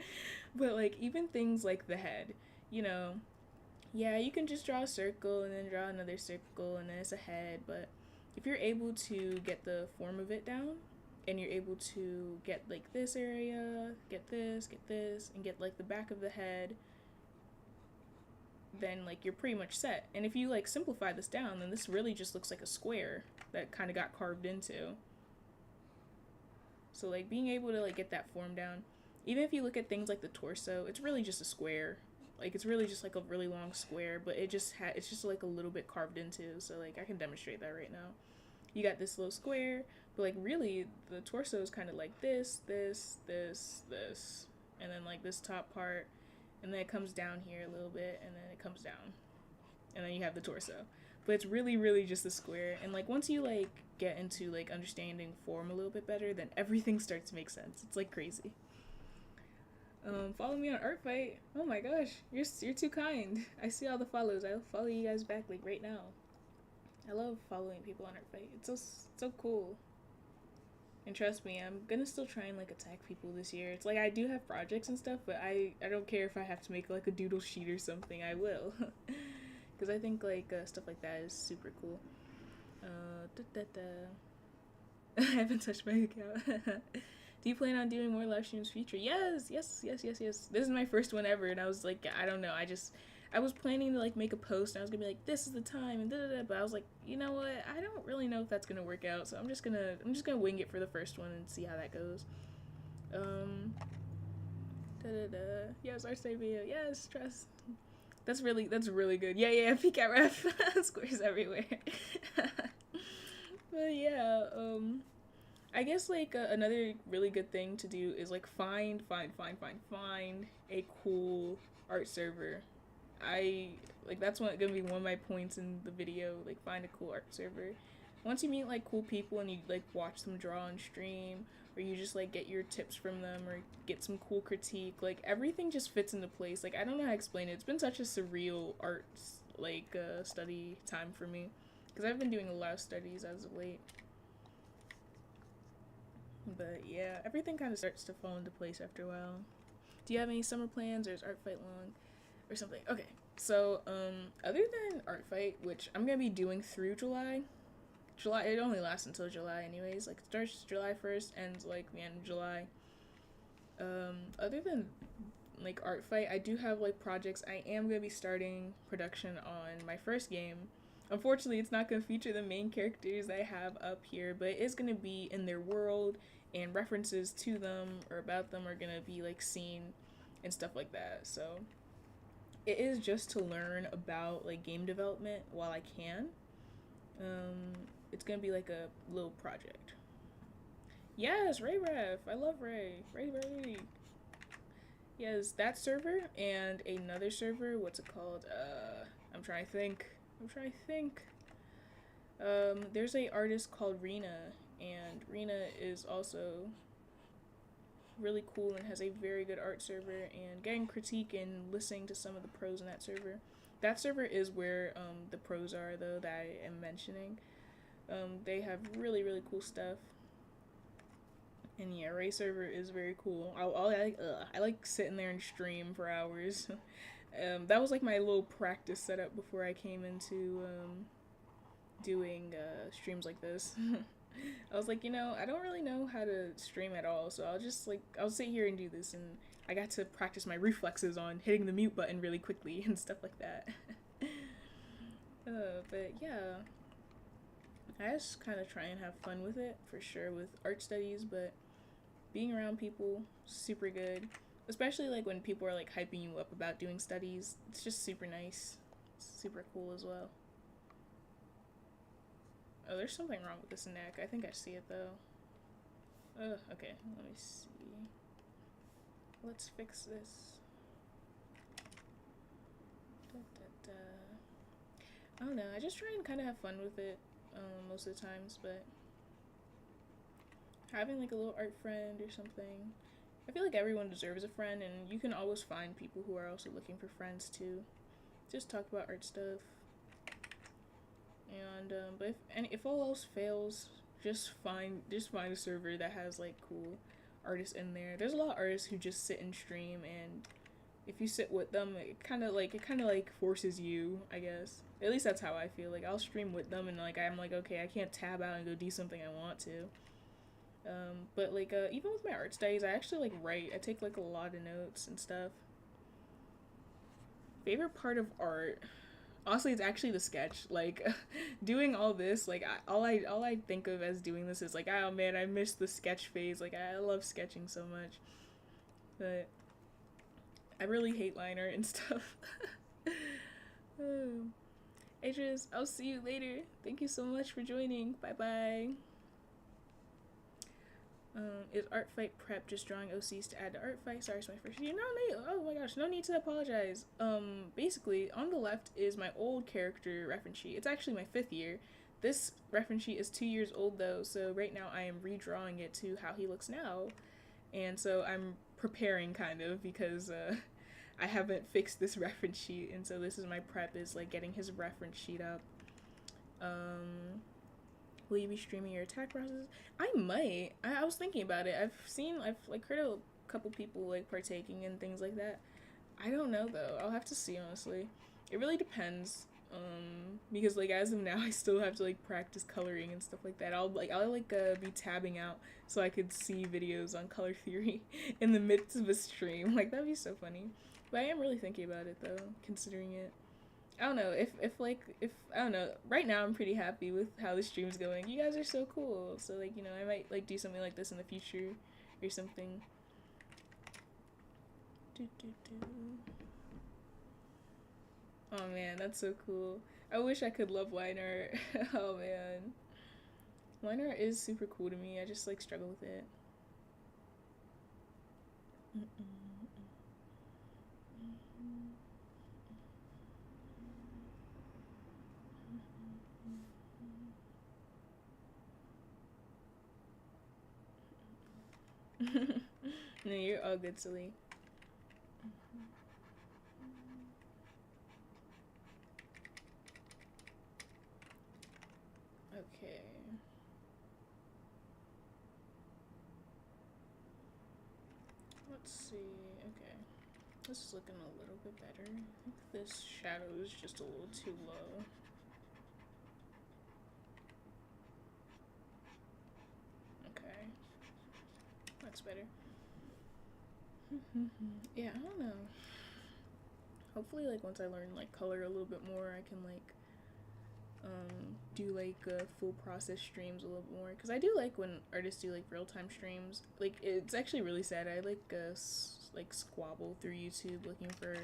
but like even things like the head, yeah, you can just draw a circle and then draw another circle and then it's a head, but if you're able to get the form of it down and you're able to get like this area, get this, and get like the back of the head, then like you're pretty much set. And if you like simplify this down, then this really just looks like a square that kind of got carved into. So like being able to like get that form down, even if you look at things like the torso, it's really just a square. Like it's really just like a really long square, but it's just like a little bit carved into. So like I can demonstrate that right now. You got this little square, but like really the torso is kind of like this, and then like this top part, and then it comes down here a little bit, and then it comes down, and then you have the torso. But it's really, really just a square. And like once you like get into like understanding form a little bit better, then everything starts to make sense. It's like crazy. Follow me on Artfight. Oh my gosh, you're too kind. I see all the follows. I'll follow you guys back like right now. I love following people on Artfight. It's so cool. And trust me, I'm gonna still try and like attack people this year. It's like I do have projects and stuff, but I don't care if I have to make like a doodle sheet or something. I will, because I think like stuff like that is super cool. I haven't touched my account. Do you plan on doing more live streams future? Yes. This is my first one ever, and I was like, I don't know. I was planning to like make a post, and I was gonna be like, this is the time, and but I was like, you know what? I don't really know if that's gonna work out, so I'm just gonna wing it for the first one and see how that goes. Yes, our save video. Yes, trust. That's really good. Yeah. Peek at ref. Squares everywhere. But yeah, I guess like another really good thing to do is like find a cool art server. That's gonna be one of my points in the video, like find a cool art server. Once you meet like cool people and you like watch them draw on stream, or you just like get your tips from them or get some cool critique, like everything just fits into place. Like I don't know how to explain it. It's been such a surreal art study time for me, because I've been doing a lot of studies as of late. But yeah, everything kind of starts to fall into place after a while. Do you have any summer plans, or is Artfight long or something? Okay, so other than Artfight, which I'm gonna be doing through July, it only lasts until July anyways, like it starts July 1st, ends like the end of July. Other than like Artfight, I do have like projects. I am gonna be starting production on my first game. Unfortunately, it's not gonna feature the main characters I have up here, but it is gonna be in their world, and references to them or about them are gonna be like seen and stuff like that. So it is just to learn about like game development while I can. It's gonna be like a little project. Yes, Ray Ref. I love Ray. Ray. Yes, that server and another server. What's it called? I'm trying to think. There's a artist called Rena, and Rena is also really cool and has a very good art server. And getting critique and listening to some of the pros in that server. That server is where the pros are, though, that I am mentioning. They have really, really cool stuff. And yeah, Ray server is very cool. I like sitting there and stream for hours. That was like my little practice setup before I came into doing streams like this. I was like, I don't really know how to stream at all, so I'll sit here and do this, and I got to practice my reflexes on hitting the mute button really quickly and stuff like that. But yeah, I just kind of try and have fun with it, for sure, with art studies, but being around people, super good. Especially like when people are like hyping you up about doing studies. It's just super nice. It's super cool as well. Oh, there's something wrong with this neck. I think I see it though. Okay, let me see. Let's fix this. Da, da, da. I don't know, I just try and kind of have fun with it most of the times, but having like a little art friend or something. I feel like everyone deserves a friend, and you can always find people who are also looking for friends too. Just talk about art stuff. And but if all else fails, just find a server that has like cool artists in there. There's a lot of artists who just sit and stream, and if you sit with them, it kind of like forces you, I guess. At least that's how I feel. Like I'll stream with them, and like I'm like, okay, I can't tab out and go do something I want to. But like even with my art studies, I actually like write. I take like a lot of notes and stuff. Favorite part of art, honestly, it's actually the sketch. Like doing all this, like all I think of as doing this is like, oh man, I miss the sketch phase. Like I love sketching so much, but I really hate line art and stuff. Adrius, I'll see you later. Thank you so much for joining. Bye bye. Is Artfight prep just drawing OCs to add to Artfight? Sorry, it's my first year. No, oh my gosh, no need to apologize. Basically, on the left is my old character reference sheet. It's actually my 5th year. This reference sheet is 2 years old though, so right now I am redrawing it to how he looks now. And so I'm preparing kind of because I haven't fixed this reference sheet, and so this is my prep, is like getting his reference sheet up. Will you be streaming your attack process? I might. I was thinking about it. I've like heard a couple people like partaking in things like that. I don't know though. I'll have to see, honestly. It really depends. Because like as of now, I still have to like practice coloring and stuff like that. I'll be tabbing out so I could see videos on color theory in the midst of a stream. Like that'd be so funny. But I am really thinking about it though, considering it. I don't know, if I don't know, right now I'm pretty happy with how the stream's going. You guys are so cool. So like, I might like do something like this in the future or something. Oh man, that's so cool. I wish I could love line art. Oh man. Line art is super cool to me. I just like struggle with it. No, you're all good, silly. Okay. Let's see. Okay. This is looking a little bit better. I think this shadow is just a little too low. Okay. That's better. Yeah, I don't know. Hopefully, like, once I learn, like, color a little bit more, I can, like, do, like, full process streams a little bit more. Because I do like when artists do, like, real-time streams. Like, it's actually really sad. I, like, squabble through YouTube looking for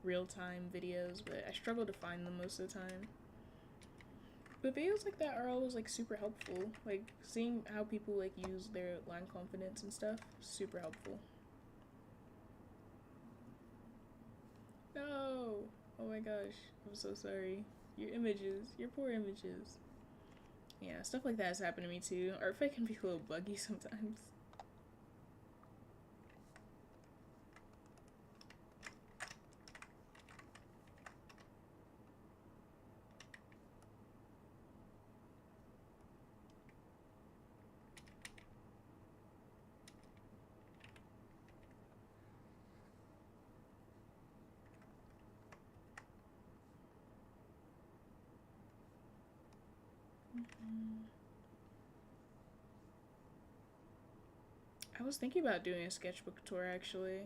real-time videos, but I struggle to find them most of the time. But videos like that are always, like, super helpful. Like, seeing how people, like, use their line confidence and stuff, super helpful. No! Oh my gosh, I'm so sorry. Your images, your poor images. Yeah, stuff like that has happened to me too. Artfight can be a little buggy sometimes. I was thinking about doing a sketchbook tour actually.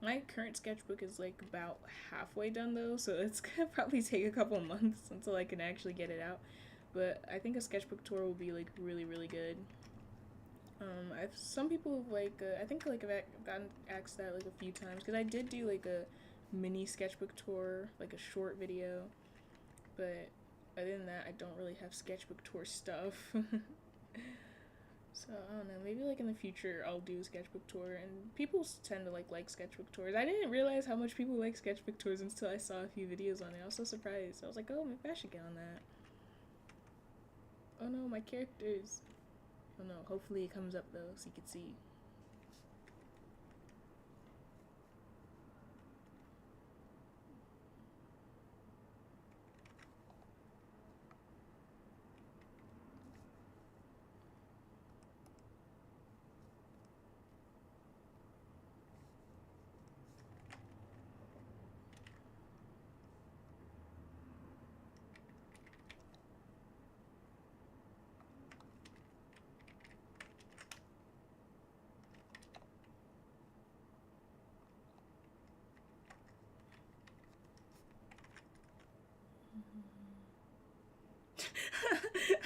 My current sketchbook is like about halfway done though, so it's gonna probably take a couple months until I can actually get it out. But I think a sketchbook tour will be like really really good. I've some people like I think like I've gotten asked that like a few times because I did do like a mini sketchbook tour, like a short video, but other than that, I don't really have sketchbook tour stuff. So I don't know. Maybe like in the future, I'll do a sketchbook tour, and people tend to like sketchbook tours. I didn't realize how much people like sketchbook tours until I saw a few videos on it. I was so surprised. I was like, oh, maybe I should get on that. Oh no, my characters. Oh no. Hopefully it comes up though, so you can see.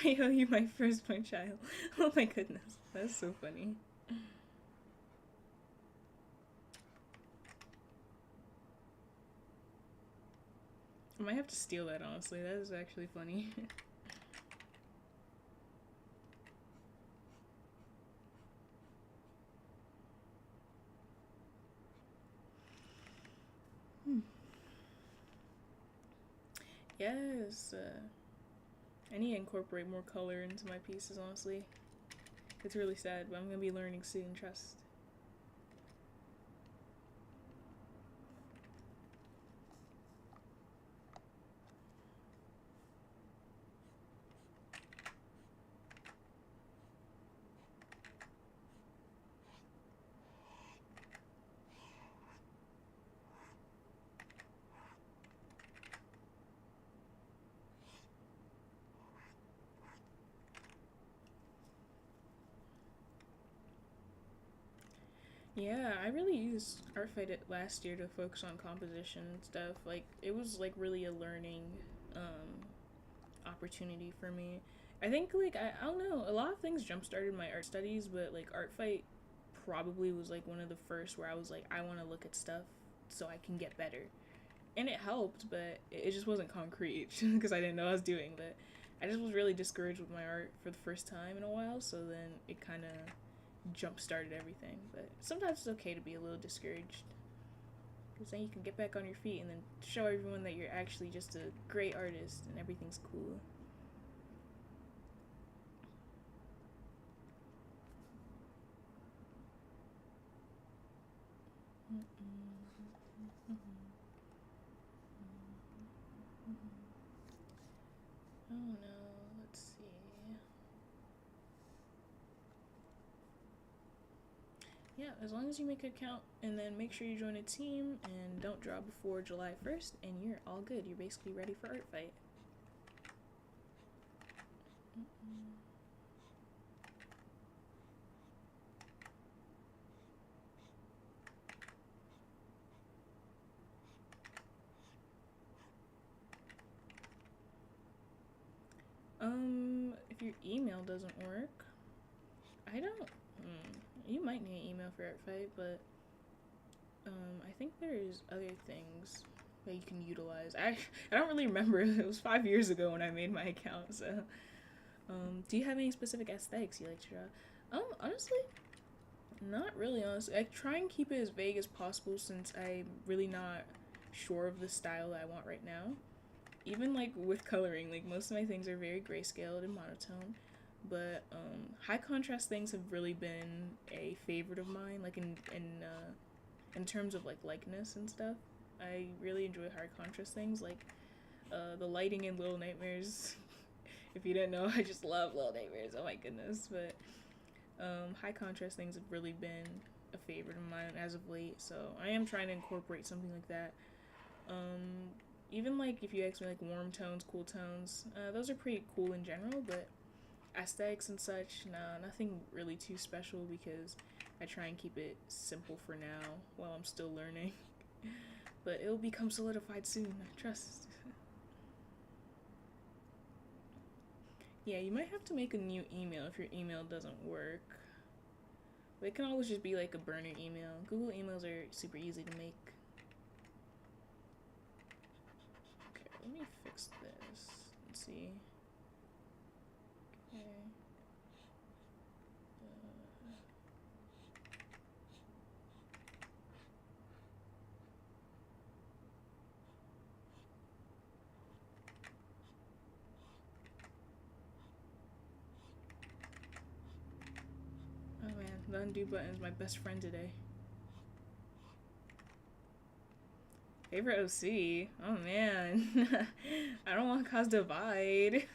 I owe you my firstborn child. Oh my goodness, that's so funny. I might have to steal that, honestly. That is actually funny. Yes, I need to incorporate more color into my pieces, honestly. It's really sad, but I'm gonna be learning soon, trust. Yeah, I really used Artfight last year to focus on composition and stuff. Like, it was like really a learning opportunity for me. I think like I don't know, a lot of things jump started my art studies, but like Artfight probably was like one of the first where I was like, I want to look at stuff so I can get better, and it helped, but it just wasn't concrete because I didn't know what I was doing. But I just was really discouraged with my art for the first time in a while, so then it kind of jump started everything. But sometimes it's okay to be a little discouraged because then you can get back on your feet and then show everyone that you're actually just a great artist and everything's cool. Oh no, let's see. Yeah, as long as you make an account and then make sure you join a team and don't draw before July 1st, and you're all good. You're basically ready for Artfight. If your email doesn't work, I don't. You might need an email for Artfight, but I think there's other things that you can utilize. I don't really remember. It was 5 years ago when I made my account. So, do you have any specific aesthetics you like to draw? Honestly, not really. Honestly, I try and keep it as vague as possible since I'm really not sure of the style that I want right now. even like with coloring, like most of my things are very grayscaled and monotone, but high contrast things have really been a favorite of mine, like in terms of like likeness and stuff. I really enjoy high contrast things, like the lighting in Little Nightmares. If you didn't know, I just love Little Nightmares. Oh my goodness! But high contrast things have really been a favorite of mine as of late. So I am trying to incorporate something like that. Even like if you ask me like warm tones, cool tones, those are pretty cool in general. But aesthetics and such, nah, nothing really too special because I try and keep it simple for now while I'm still learning. But it'll become solidified soon, trust. Yeah, you might have to make a new email if your email doesn't work. But it can always just be like a burner email. Google emails are super easy to make. Okay, let me fix this. Let's see. Okay. Oh man, the undo button is my best friend today. Favorite OC? Oh man. I don't want to cause divide.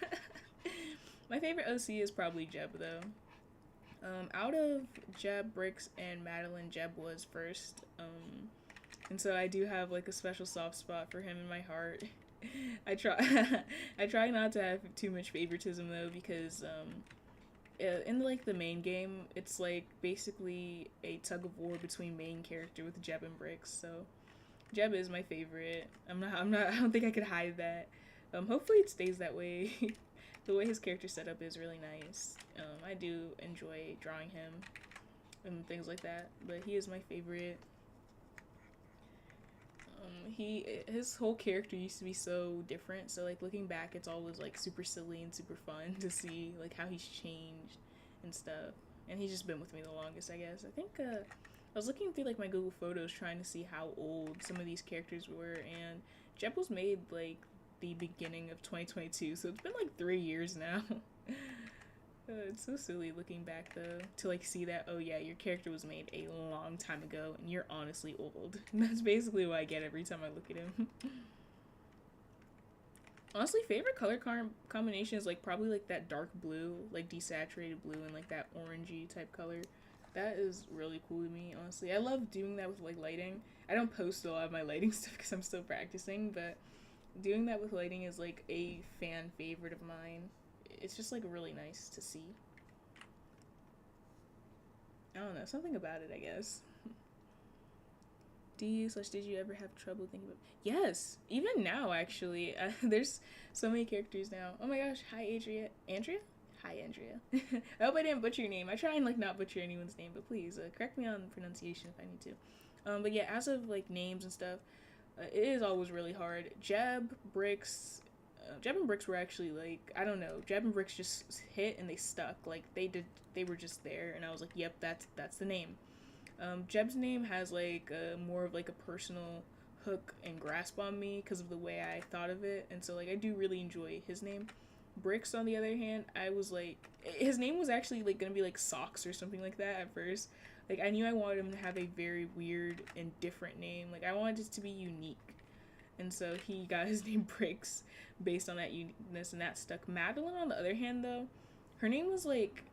My favorite OC is probably Jeb though. Out of Jeb, Bricks, and Madeline, Jeb was first. And so I do have like a special soft spot for him in my heart. I try not to have too much favoritism though, because in like the main game, it's like basically a tug of war between main character with Jeb and Bricks. So Jeb is my favorite. I don't think I could hide that. Hopefully it stays that way. The way his character setup is really nice. I do enjoy drawing him and things like that, but he is my favorite. His whole character used to be so different, so like looking back it's always like super silly and super fun to see like how he's changed and stuff. And he's just been with me the longest, I guess. I think I was looking through like my Google Photos trying to see how old some of these characters were, and Jeb was made like the beginning of 2022, so it's been like 3 years now. It's so silly looking back though to like see that, oh yeah, your character was made a long time ago and you're honestly old. That's basically what I get every time I look at him. Honestly, favorite color combination is like probably like that dark blue, like desaturated blue, and like that orangey type color. That is really cool to me, honestly. I love doing that with like lighting. I don't post a lot of my lighting stuff because I'm still practicing, but doing that with lighting is like a fan favorite of mine. It's just like really nice to see. I don't know, something about it, I guess. Did you ever have trouble thinking about? Yes, even now actually. There's so many characters now. Oh my gosh, hi Andrea. Hi Andrea. I hope I didn't butcher your name. I try and like not butcher anyone's name, but please correct me on pronunciation if I need to. But yeah, as of like names and stuff, it is always really hard. Jeb, Bricks, Jeb and Bricks were actually like, I don't know, Jeb and Bricks just hit and they stuck. Like they were just there, and I was like, yep, that's the name. Jeb's name has like more of like a personal hook and grasp on me because of the way I thought of it, and so like I do really enjoy his name. Bricks, on the other hand, I was like, his name was actually like gonna be like Socks or something like that at first. Like I knew I wanted him to have a very weird and different name. Like I wanted it to be unique, and so he got his name Bricks based on that uniqueness, and that stuck. Madeline, on the other hand, though, her name was like,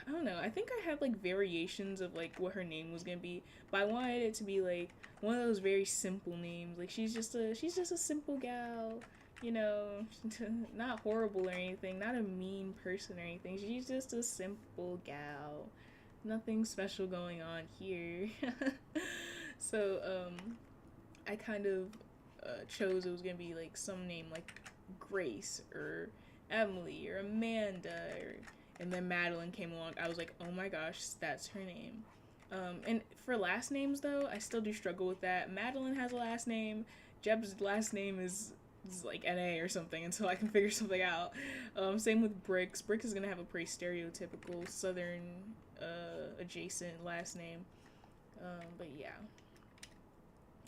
I don't know, I think I had like variations of like what her name was gonna be, but I wanted it to be like one of those very simple names. Like she's just a simple gal, you know, not horrible or anything, not a mean person or anything. She's just a simple gal. Nothing special going on here. So I kind of chose it was gonna be like some name like Grace or Emily or Amanda, and then Madeline came along. I was like, oh my gosh, that's her name. And for last names though, I still do struggle with that. Madeline has a last name. Jeb's last name is like NA or something until I can figure something out. Same with Bricks. Bricks is gonna have a pretty stereotypical southern adjacent last name. But yeah.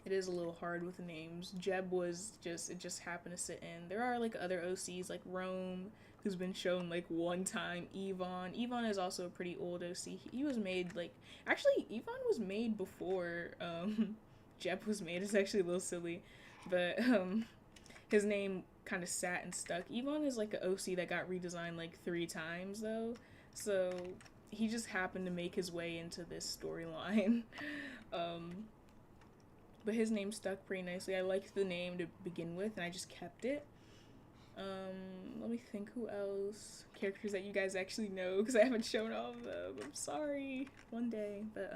It is a little hard with the names. Jeb was just, it just happened to sit in. There are like other OCs like Rome, who's been shown like one time. Yvonne is also a pretty old OC. He was made like, actually Yvonne was made before Jeb was made. It's actually a little silly, but his name kind of sat and stuck. Yvonne is like an OC that got redesigned like 3 times though, so he just happened to make his way into this storyline. But his name stuck pretty nicely. I liked the name to begin with, and I just kept it. Let me think, who else? Characters that you guys actually know, because I haven't shown all of them. I'm sorry. One day. But,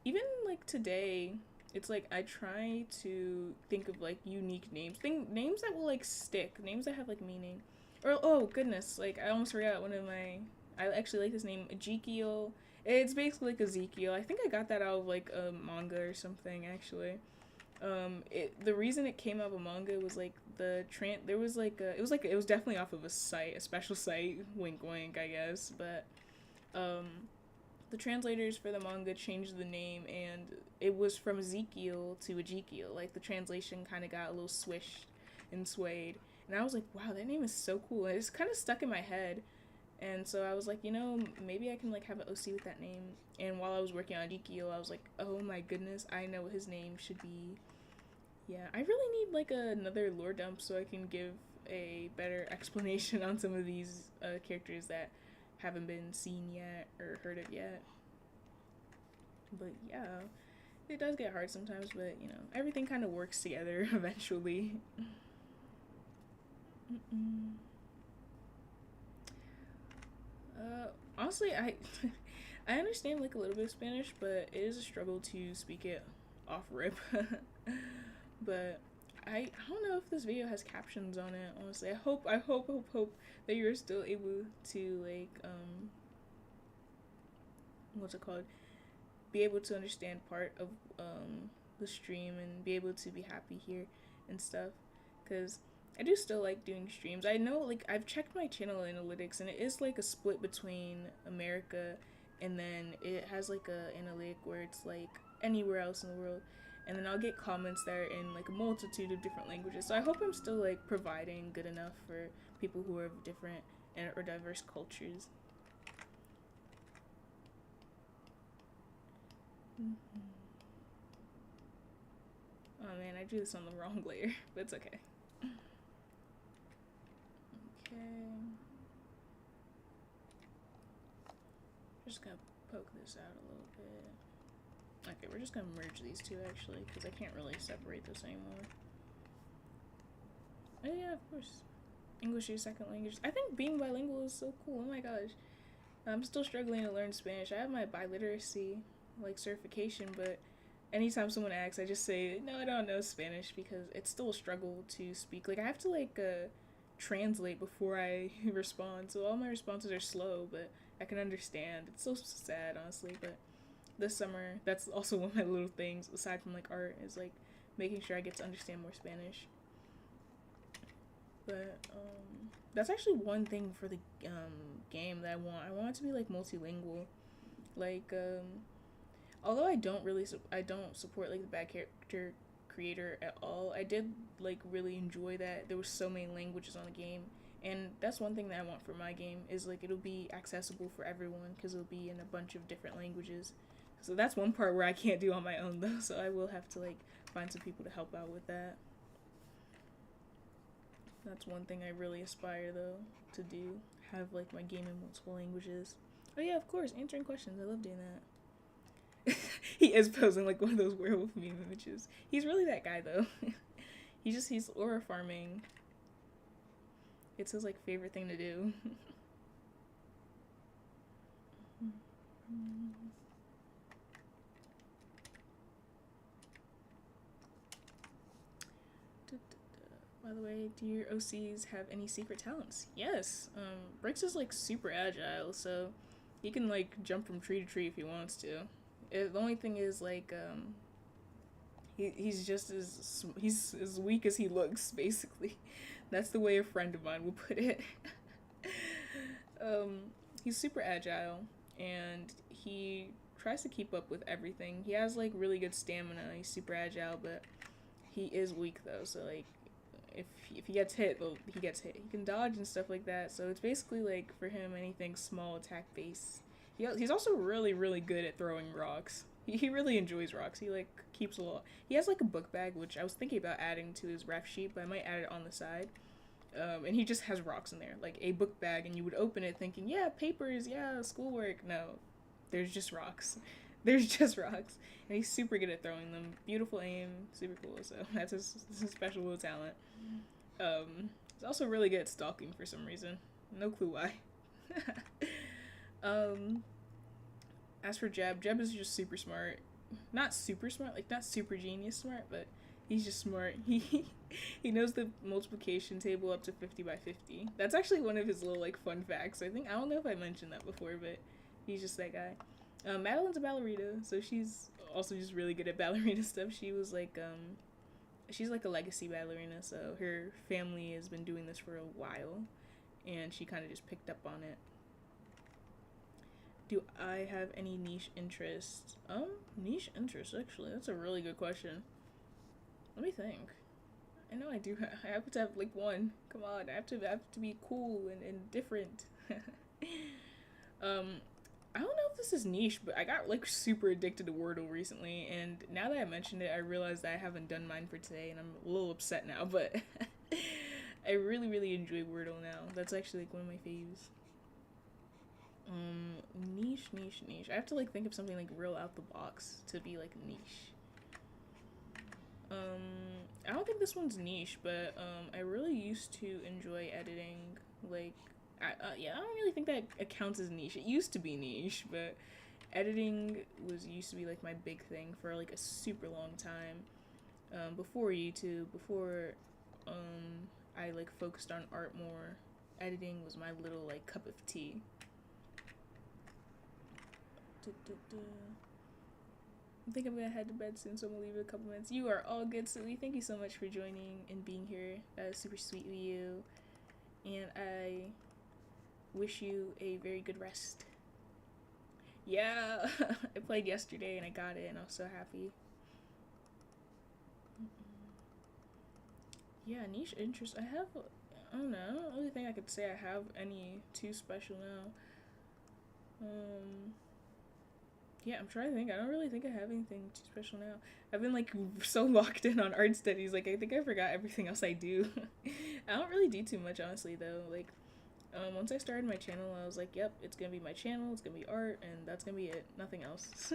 even, like, today, it's like, I try to think of, like, unique names. Names that will, like, stick. Names that have, like, meaning. Or, oh, goodness, like, I almost forgot one of my... I actually like this name, Ezekiel. It's basically like Ezekiel. I think I got that out of like a manga or something actually. The reason it came out of a manga was like there was like it was definitely off of a site, a special site, wink wink I guess, but the translators for the manga changed the name and it was from Ezekiel to Ezekiel. Like the translation kind of got a little swished and swayed. And I was like, wow, that name is so cool. And it's kind of stuck in my head. And so I was like, you know, maybe I can like have an OC with that name. And while I was working on Ezekiel, I was like, oh my goodness, I know what his name should be. Yeah, I really need like another lore dump so I can give a better explanation on some of these characters that haven't been seen yet or heard of yet. But yeah, it does get hard sometimes, but you know, everything kind of works together eventually. Honestly, I I understand like a little bit of Spanish, but it is a struggle to speak it off rip. But I don't know if this video has captions on it. Honestly, I hope that you're still able to like what's it called? Be able to understand part of the stream and be able to be happy here and stuff, because I do still like doing streams. I know, like, I've checked my channel analytics, and it is, like, a split between America, and then it has, like, a analytic where it's, like, anywhere else in the world. And then I'll get comments that are in, like, a multitude of different languages. So I hope I'm still, like, providing good enough for people who are of different or diverse cultures. Oh, man, I drew this on the wrong layer, but it's okay. Okay. Just gonna poke this out a little bit. Okay, we're just gonna merge these two actually, because I can't really separate this anymore. Oh yeah, of course. English is your second language. I think being bilingual is so cool. Oh my gosh. I'm still struggling to learn Spanish. I have my biliteracy, like, certification, but anytime someone asks, I just say, no, I don't know Spanish, because it's still a struggle to speak. Like, I have to, like, translate before I respond, so all my responses are slow, but I can understand. It's so sad, honestly, but this summer, that's also one of my little things, aside from, like, art, is, like, making sure I get to understand more Spanish. But, that's actually one thing for the, game that I want. I want it to be, like, multilingual. Like, although I don't support, like, the bad character creator at all, I did like really enjoy that there was so many languages on the game, and that's one thing that I want for my game, is like it'll be accessible for everyone because it'll be in a bunch of different languages. So that's one part where I can't do on my own though, so I will have to like find some people to help out with that. That's one thing I really aspire though to do, have like my game in multiple languages. Oh yeah, of course, answering questions, I love doing that. He is posing like one of those werewolf meme images. He's really that guy though. he's aura farming. It's his like favorite thing to do. By the way, do your OCs have any secret talents? Yes. Bricks is like super agile, so he can like jump from tree to tree if he wants to. The only thing is like he's just he's as weak as he looks, basically. That's the way a friend of mine will put it. He's super agile, and he tries to keep up with everything. He has like really good stamina. He's super agile, but he is weak though. So like, if he gets hit, well, he gets hit. He can dodge and stuff like that. So it's basically like for him anything small attack base. He's also really good at throwing rocks. He really enjoys rocks. He like keeps a lot. He has like a book bag, which I was thinking about adding to his ref sheet, but I might add it on the side. And he just has rocks in there, like a book bag, and you would open it thinking, yeah, papers, yeah, schoolwork. No, there's just rocks. There's just rocks. And he's super good at throwing them. Beautiful aim, super cool. So that's his special little talent. He's also really good at stalking for some reason. No clue why. As for Jeb is just super smart. Not super smart, like not super genius smart, but he's just smart. He knows the multiplication table up to 50 by 50. That's actually one of his little like fun facts. I don't know if I mentioned that before, but he's just that guy. Madeline's a ballerina, so she's also just really good at ballerina stuff. She was like she's like a legacy ballerina, so her family has been doing this for a while, and she kind of just picked up on it. Do I have any niche interests? Niche interests, actually. That's a really good question. Let me think. I know I do. I have to have, like, one. Come on, I have to be cool and different. I don't know if this is niche, but I got, like, super addicted to Wordle recently, and now that I mentioned it, I realized that I haven't done mine for today, and I'm a little upset now, but I really enjoy Wordle now. That's actually, like, one of my faves. Niche. I have to like think of something like real out the box to be like niche. I don't think this one's niche, but I really used to enjoy editing. Like, I don't really think that accounts as niche. It used to be niche, but editing used to be like my big thing for like a super long time. Before YouTube, before I like focused on art more, editing was my little like cup of tea. I think I'm gonna head to bed soon, so I'm gonna leave it a couple minutes. You are all good, Silly. Thank you so much for joining and being here. That was super sweet of you. And I wish you a very good rest. Yeah, I played yesterday and I got it, and I was so happy. Yeah, niche interest. I don't know. I don't really think I could say I have any too special now. Yeah, I'm trying to think. I don't really think I have anything too special now. I've been like so locked in on art studies, like I think I forgot everything else I do. I don't really do too much, honestly, though. Like, once I started my channel, I was like, yep, it's gonna be my channel, it's gonna be art, and that's gonna be it. Nothing else.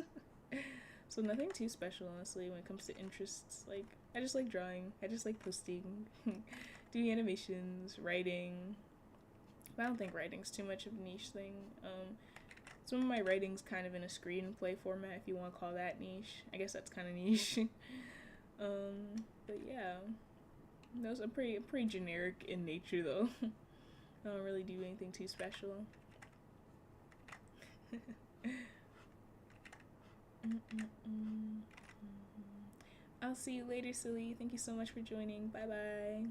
So nothing too special, honestly, when it comes to interests. Like, I just like drawing. I just like posting, doing animations, writing. But I don't think writing's too much of a niche thing. Some of my writing's kind of in a screenplay format, if you want to call that niche. I guess that's kind of niche. But yeah, those are pretty generic in nature, though. I don't really do anything too special. I'll see you later, Silly. Thank you so much for joining. Bye-bye.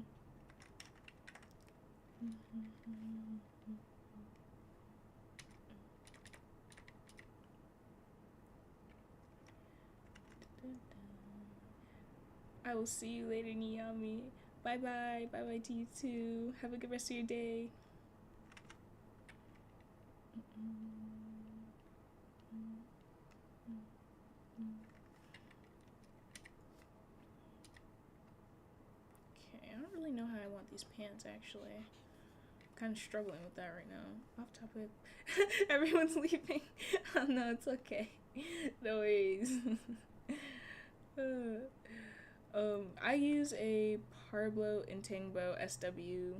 I will see you later, Niyami. Bye-bye. Bye-bye to you, too. Have a good rest of your day. Okay, I don't really know how I want these pants, actually. I'm kind of struggling with that right now. Off topic. Everyone's leaving. Oh, no, it's okay. No worries. I use a Parblo Intangbo SW.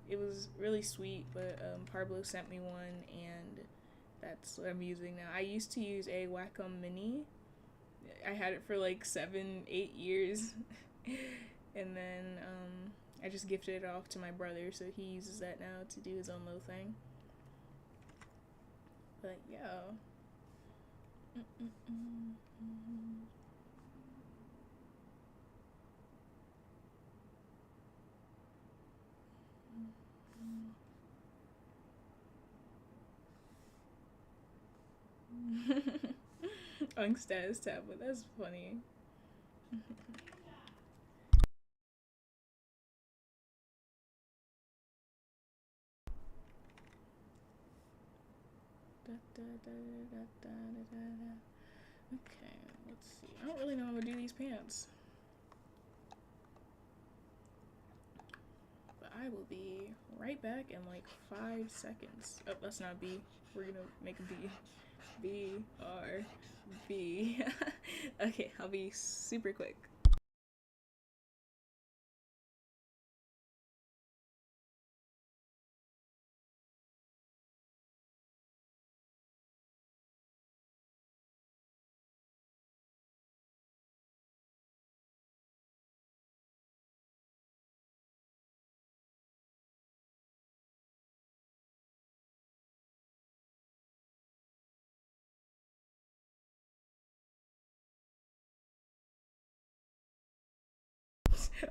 It was really sweet, but Parblo sent me one, and that's what I'm using now. I used to use a Wacom Mini. I had it for like 7-8 years, and then I just gifted it off to my brother, so he uses that now to do his own little thing. But yeah. on status tablet. That's funny. Okay, let's see. I don't really know how to do these pants. But I will be right back in like 5 seconds. Oh, that's not B. We're gonna make a B. B, R, B. Okay, I'll be super quick.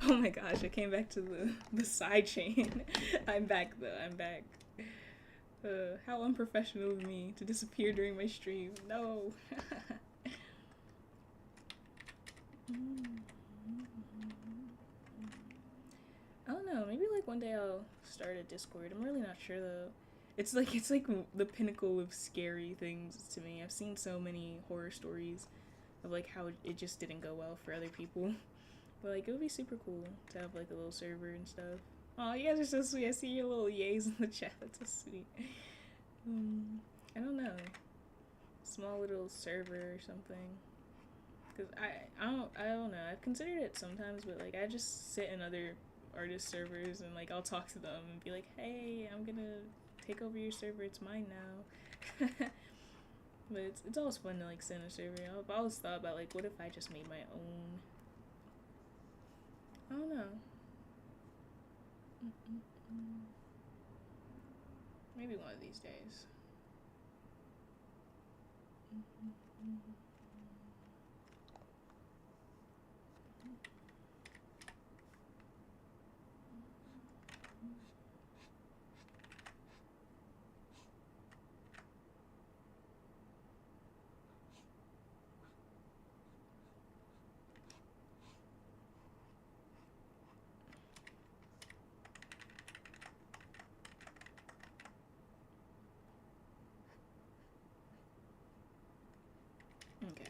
Oh my gosh, I came back to the side chain. I'm back though, I'm back. How unprofessional of me to disappear during my stream. No. I don't know, maybe like one day I'll start a Discord. I'm really not sure though. It's like the pinnacle of scary things to me. I've seen so many horror stories of like how it just didn't go well for other people. But like it would be super cool to have like a little server and stuff. Oh, you guys are so sweet. I see your little yays in the chat. That's so sweet. I don't know. Small little server or something. Cause I don't know. I've considered it sometimes, but like I just sit in other artist servers and like I'll talk to them and be like, hey, I'm gonna take over your server. It's mine now. But it's always fun to like sit in a server. I've always thought about like, what if I just made my own? I don't know. Maybe one of these days. Okay.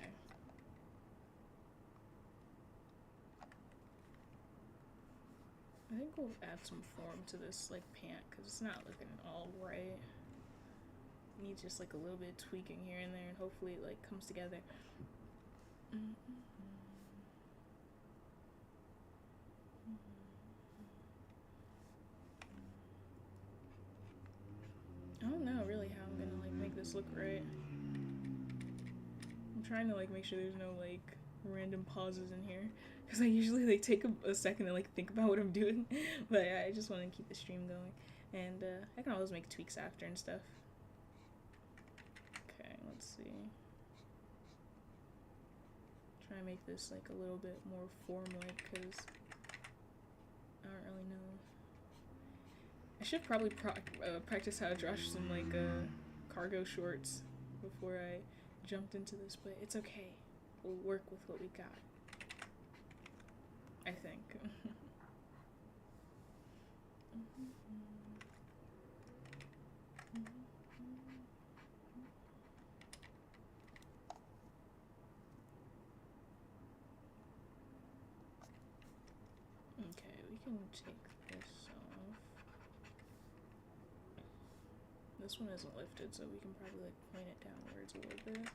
I think we'll add some form to this like pant because it's not looking all right. Needs just like a little bit of tweaking here and there, and hopefully it like comes together. I don't know really how I'm gonna like make this look right. I'm trying to like make sure there's no like random pauses in here because I usually like take a second to like think about what I'm doing. But I just want to keep the stream going, and I can always make tweaks after and stuff. Okay, let's see. Try to make this like a little bit more form-like because I don't really know. I should probably practice how to draw some like cargo shorts before I jumped into this, but it's okay. We'll work with what we got. I think. Okay, we can take this off. This one isn't lifted, so we can probably like point it downwards a little bit.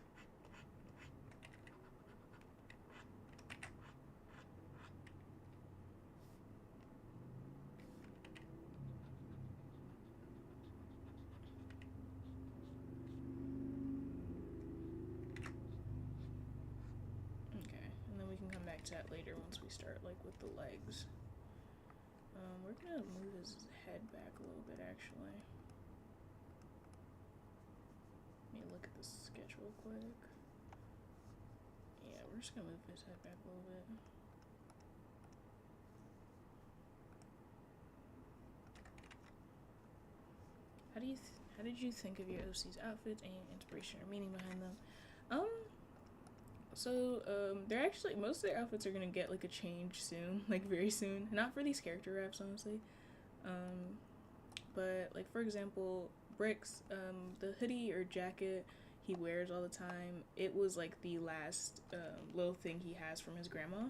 Back to that later once we start like with the legs. We're gonna move his head back a little bit actually. Let me look at the sketch real quick. Yeah, we're just gonna move his head back a little bit. How did you think of your OC's outfits and inspiration or meaning behind them? They're actually, most of their outfits are gonna get like a change soon, like very soon. Not for these character reps, honestly. But like for example, Bricks, the hoodie or jacket he wears all the time, it was like the last little thing he has from his grandma.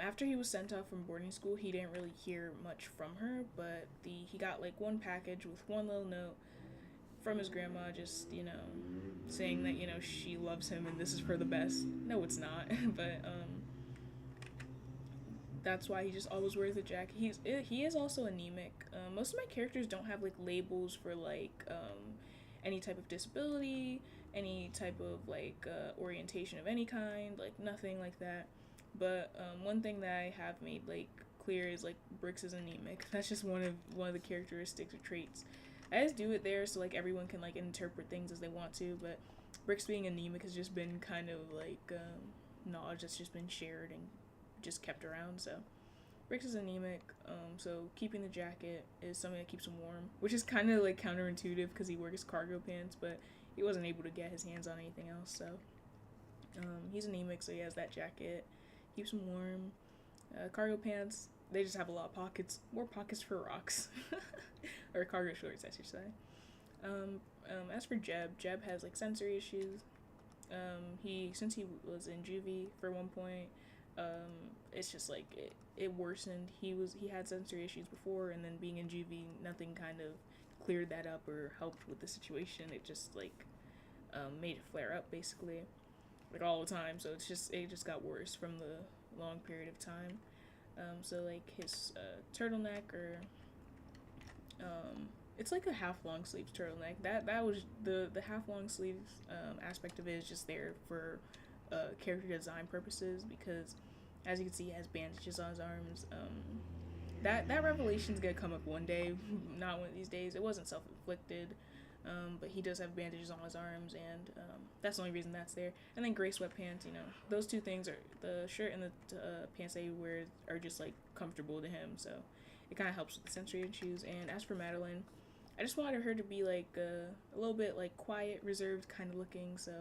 After he was sent off from boarding school, he didn't really hear much from her, but he got like one package with one little note from his grandma, just saying that she loves him and this is for the best. No, it's not, but that's why he just always wears the jacket. He is also anemic. Most of my characters don't have like labels for like any type of disability, any type of like orientation of any kind, like nothing like that. But one thing that I have made like clear is like Bricks is anemic. That's just one of the characteristics or traits. I just do it there so like everyone can like interpret things as they want to. But Bricks being anemic has just been kind of like knowledge that's just been shared and just kept around. So Bricks is anemic. So keeping the jacket is something that keeps him warm, which is kind of like counterintuitive because he wears cargo pants, but he wasn't able to get his hands on anything else. So he's anemic, so he has that jacket. Keeps him warm. Cargo pants, they just have a lot of pockets. More pockets for rocks. Or cargo shorts, I should say. As for Jeb has like sensory issues. Since he was in juvie for one point, it's just like it worsened. He had sensory issues before, and then being in juvie, nothing kind of cleared that up or helped with the situation. It just like made it flare up basically, like all the time. So it just got worse from the long period of time. So like his turtleneck or it's like a half long sleeves turtleneck. That was the half long sleeves aspect of it is just there for character design purposes, because as you can see he has bandages on his arms. That revelation's gonna come up one day, not one of these days. It wasn't self-inflicted, but he does have bandages on his arms, and that's the only reason that's there. And then gray sweatpants, those two things are the shirt and the pants that he wears are just like comfortable to him, so it kind of helps with the sensory issues. And as for Madeline, I just wanted her to be like a little bit like quiet, reserved kind of looking, so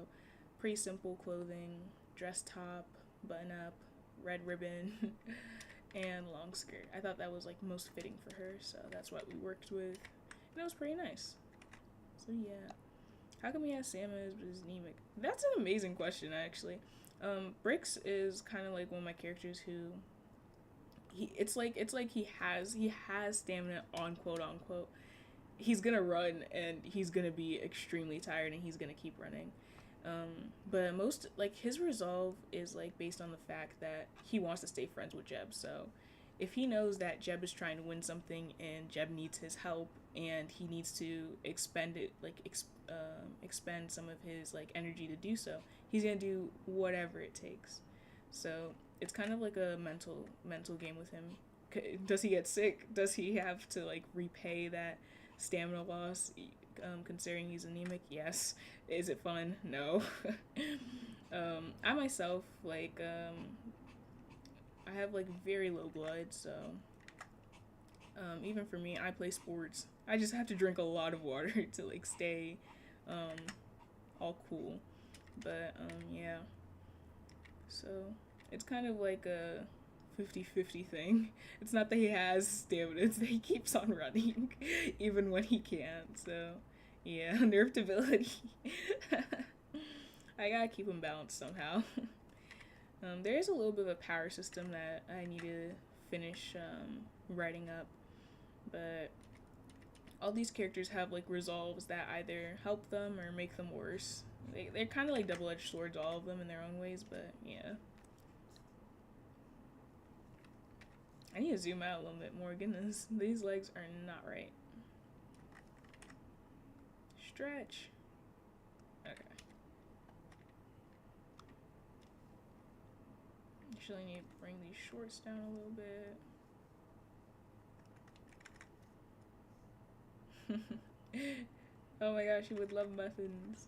pretty simple clothing, dress top, button up, red ribbon, and long skirt. I thought that was like most fitting for her, so that's what we worked with, and it was pretty nice. So yeah, how come he has Sam as anemic? That's an amazing question, actually. Bricks is kind of like one of my characters who it's like he has stamina, on quote unquote. He's gonna run and he's gonna be extremely tired and he's gonna keep running. But most like his resolve is like based on the fact that he wants to stay friends with Jeb. So if he knows that Jeb is trying to win something and Jeb needs his help and he needs to expend some of his like energy to do so, he's gonna do whatever it takes. So it's kind of like a mental game with him. Does he get sick? Does he have to like repay that stamina loss? Considering he's anemic, yes. Is it fun? No. I myself like I have like very low blood, so even for me, I play sports. I just have to drink a lot of water to like stay all cool. But yeah. So it's kind of like a 50-50 thing. It's not that he has stamina, it's that he keeps on running even when he can't. So yeah, nerf ability. I gotta keep him balanced somehow. There is a little bit of a power system that I need to finish writing up, but all these characters have like resolves that either help them or make them worse. They're kind of like double-edged swords, all of them in their own ways, but yeah. I need to zoom out a little bit more. Goodness, these legs are not right. Stretch. Okay. Actually, I need to bring these shorts down a little bit. Oh my gosh, you would love muffins.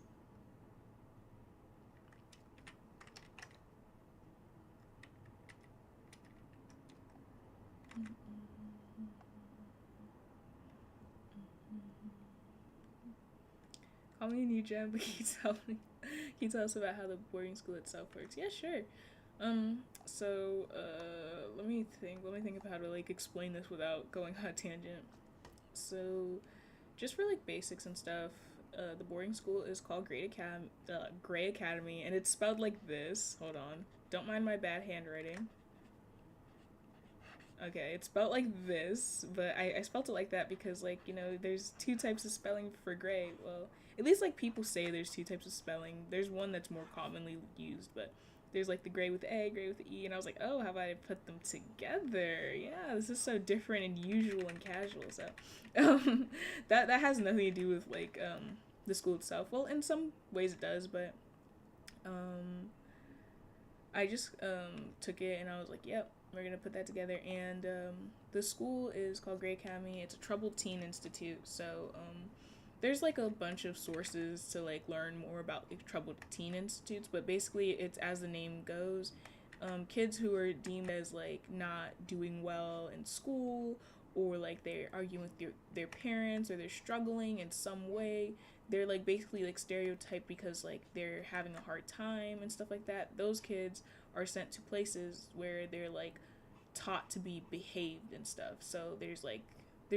Call me a new gem, but Can you tell us about how the boarding school itself works? Yeah, sure. So let me think. Let me think of how to like explain this without going on a tangent. So, just for like basics and stuff, the boarding school is called Gray Academy, and it's spelled like this. Hold on, don't mind my bad handwriting. Okay, it's spelled like this, but I spelled it like that because, like, you know, there's two types of spelling for gray. Well, at least, like, people say there's two types of spelling. There's one that's more commonly used, but there's, like, the gray with the A, gray with the E, and I was like, oh, how about I put them together? Yeah, this is so different and usual and casual, so, that has nothing to do with, like, the school itself. Well, in some ways it does, but, I just took it and I was like, yep, we're gonna put that together. And the school is called Gray Academy. It's a troubled teen institute. So there's like a bunch of sources to like learn more about like troubled teen institutes, but basically it's, as the name goes, kids who are deemed as like not doing well in school, or like they're arguing with their parents, or they're struggling in some way. They're like basically like stereotyped because like they're having a hard time and stuff like that. Those kids are sent to places where they're like taught to be behaved and stuff. So there's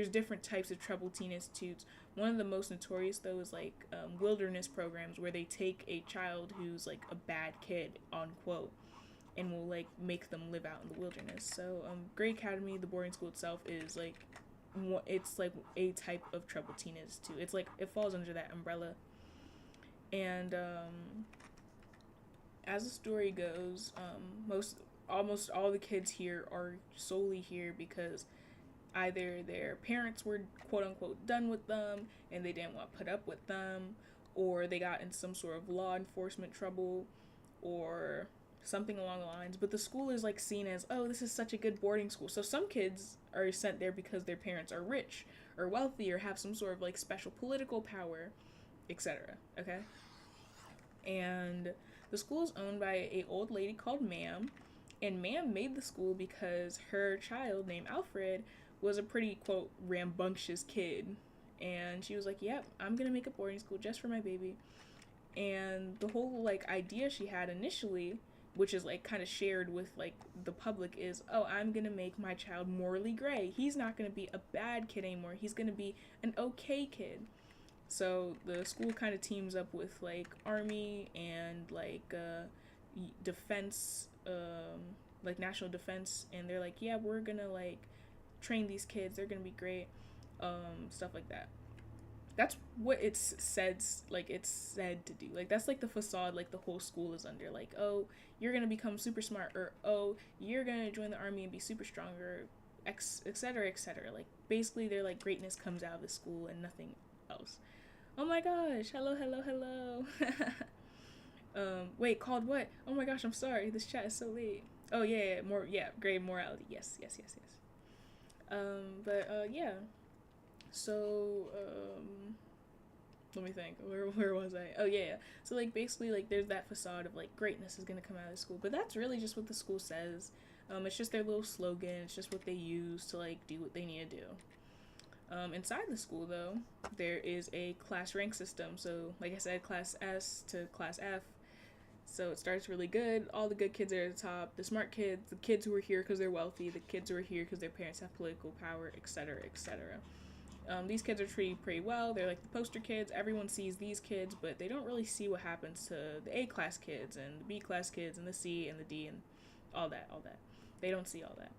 different types of troubled teen institutes. One of the most notorious though is like wilderness programs, where they take a child who's like a bad kid, on quote, and will like make them live out in the wilderness. So Gray Academy, the boarding school itself, is like it's like a type of troubled teen institute. It's like it falls under that umbrella. And as the story goes, almost all the kids here are solely here because either their parents were quote unquote done with them and they didn't want to put up with them, or they got in some sort of law enforcement trouble, or something along the lines. But the school is like seen as, oh, this is such a good boarding school. So some kids are sent there because their parents are rich or wealthy or have some sort of like special political power, etc. Okay? And the school is owned by a old lady called Ma'am, and Ma'am made the school because her child named Alfred was a pretty quote rambunctious kid, and she was like, yep, I'm gonna make a boarding school just for my baby. And the whole like idea she had initially, which is like kind of shared with like the public, is, oh, I'm gonna make my child morally gray. He's not gonna be a bad kid anymore. He's gonna be an okay kid. So the school kind of teams up with like army and like defense, like national defense, and they're like, yeah, we're gonna like train these kids. They're gonna be great, stuff like that. That's what it's said to do. Like that's like the facade like the whole school is under. Like, oh, you're gonna become super smart, or oh, you're gonna join the army and be super strong, or etc etc. Like basically they're like greatness comes out of the school and nothing else. Oh my gosh, hello. Wait, called what? Oh my gosh, I'm sorry, this chat is so late. Oh yeah, great morality, yes. Yeah. So, let me think. Where was I? Oh yeah. So like basically like there's that facade of like greatness is gonna come out of the school, but that's really just what the school says. It's just their little slogan. It's just what they use to like do what they need to do. Inside the school though, there is a class rank system. So like I said, class S to class F. So it starts really good. All the good kids are at the top. The smart kids, the kids who are here because they're wealthy, the kids who are here because their parents have political power, etc., etc. These kids are treated pretty well. They're like the poster kids. Everyone sees these kids, but they don't really see what happens to the A-class kids and the B-class kids and the C and the D and all that. They don't see all that.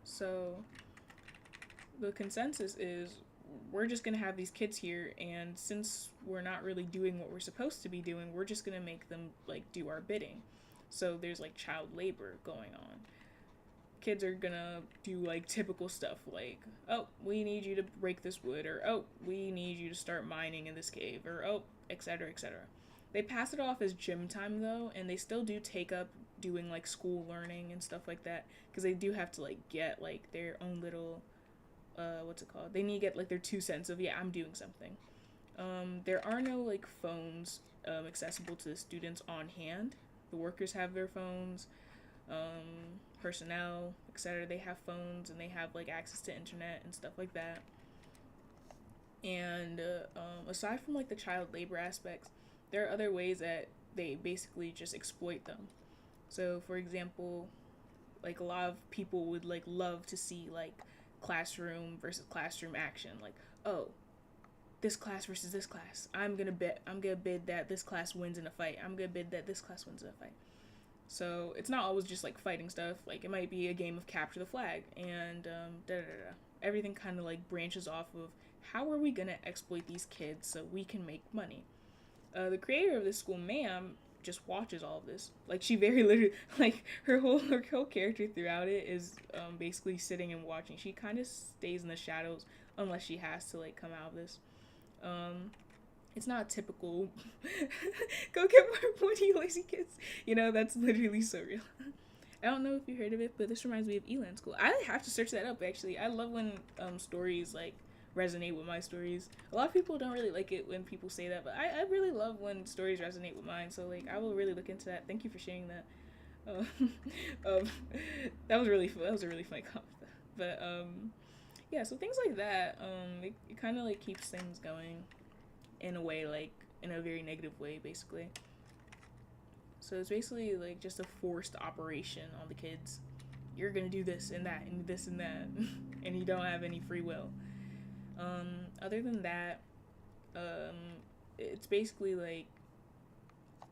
So the consensus is we're just going to have these kids here, and since we're not really doing what we're supposed to be doing, we're just going to make them like do our bidding. So there's like child labor going on. Kids are gonna do like typical stuff like, oh, we need you to break this wood, or oh, we need you to start mining in this cave, or oh, etc. etc. They pass it off as gym time though, and they still do take up doing like school learning and stuff like that, because they do have to like get like their own little what's it called, they need to get like their 2 cents of, yeah, I'm doing something. There are no like phones accessible to the students on hand. The workers have their phones. Personnel, etc., they have phones and they have like access to internet and stuff like that. And aside from like the child labor aspects, there are other ways that they basically just exploit them. So, for example, like a lot of people would like love to see like classroom versus classroom action. Like, oh, this class versus this class. I'm gonna bid that this class wins in a fight. I'm gonna bid that this class wins in a fight. So it's not always just like fighting stuff. Like it might be a game of capture the flag and da da da. Everything kind of like branches off of how are we gonna exploit these kids so we can make money. The creator of this school, ma'am, just watches all of this. Like she very literally, like her whole character throughout it is basically sitting and watching. She kind of stays in the shadows unless she has to like come out of this. Um, it's not typical. Go get more money, you lazy kids. You know that's literally so real. I don't know if you heard of it, but this reminds me of Elan School. I have to search that up actually. I love when stories like resonate with my stories. A lot of people don't really like it when people say that, but I really love when stories resonate with mine. So like I will really look into that. Thank you for sharing that. Um, um, that was really fun. That was a really funny comment. But yeah, so things like that. It kind of like keeps things going in a way like in a very negative way basically. So it's basically like just a forced operation on the kids. You're gonna do this and that and this and that, and you don't have any free will. Other than that, um, it's basically like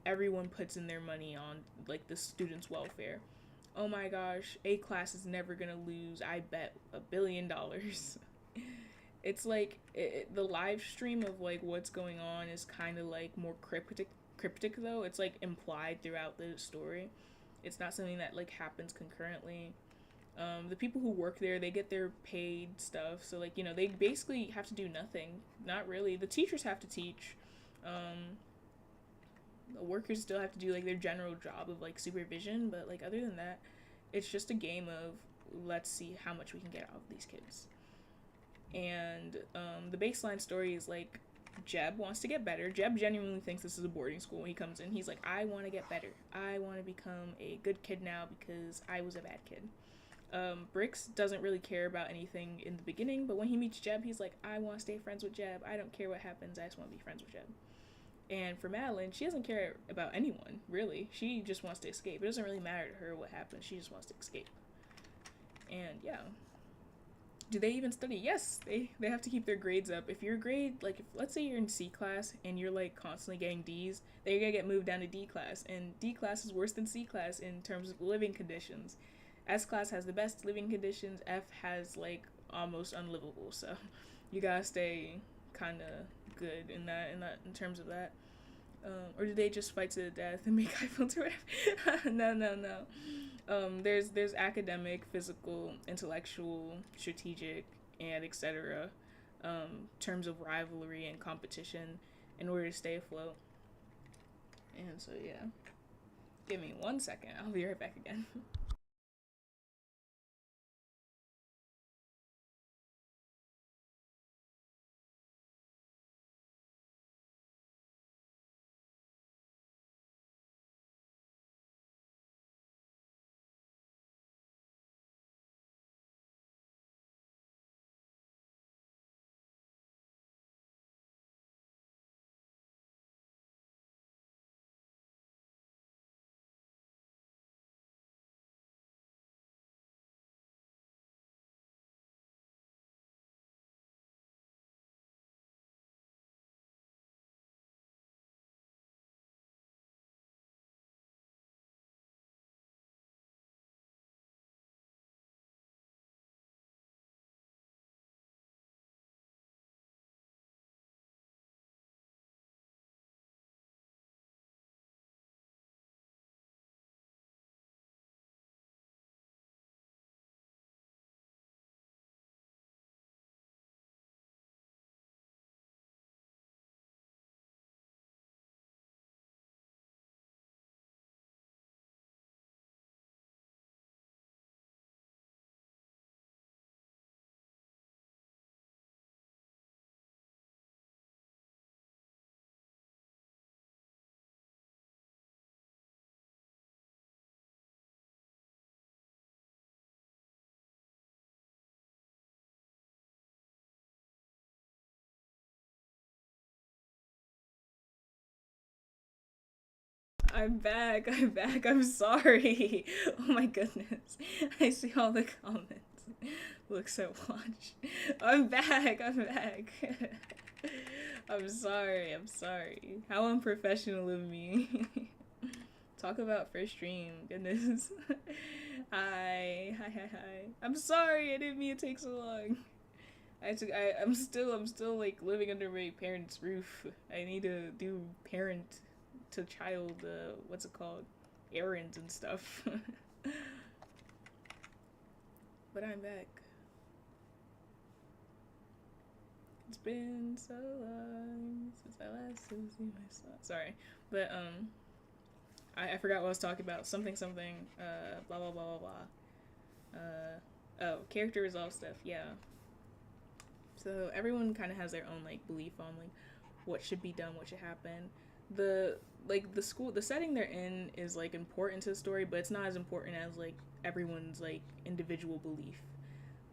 everyone puts in their money on like the students' welfare. Oh my gosh, A class is never gonna lose. I bet $1 billion. It's like the live stream of like what's going on is kind of like more cryptic though. It's like implied throughout the story. It's not something that like happens concurrently. The people who work there, they get their paid stuff, so like they basically have to do nothing. Not really. The teachers have to teach. The workers still have to do like their general job of like supervision, but like other than that, it's just a game of let's see how much we can get out of these kids. And the baseline story is like Jeb wants to get better. Jeb genuinely thinks this is a boarding school when he comes in. He's like, I want to get better. I want to become a good kid now because I was a bad kid. Bricks doesn't really care about anything in the beginning, but when he meets Jeb, he's like, I want to stay friends with Jeb. I don't care what happens. I just want to be friends with Jeb. And for Madeline, she doesn't care about anyone, really. She just wants to escape. It doesn't really matter to her what happens. She just wants to escape. And yeah. Do they even study? Yes, they have to keep their grades up. If your grade, like, if, let's say you're in C class and you're, like, constantly getting Ds, then you're gonna get moved down to D class. And D class is worse than C class in terms of living conditions. S class has the best living conditions. F has, like, almost unlivable. So you gotta stay kind of good in terms of that. Or do they just fight to the death and make iPhones or whatever? No. There's academic, physical, intellectual, strategic, and etc. Terms of rivalry and competition in order to stay afloat. And so yeah, give me 1 second. I'll be right back again. I'm back. I'm back. I'm sorry. Oh my goodness. I see all the comments. Looks at watch. I'm back. I'm back. I'm sorry. I'm sorry. How unprofessional of me. Talk about first stream. Goodness. Hi. Hi, hi, hi. I'm sorry. I didn't mean it take so long. I'm still like living under my parents' roof. I need to do parent to child, what's it called? Errands and stuff. But I'm back. It's been so long since I last see my son. Sorry. But, I forgot what I was talking about. Something, blah, blah, blah, blah, blah. Oh, character resolve stuff, yeah. So everyone kind of has their own, like, belief on, like, what should be done, what should happen. The setting they're in is, like, important to the story, but it's not as important as, like, everyone's, like, individual belief.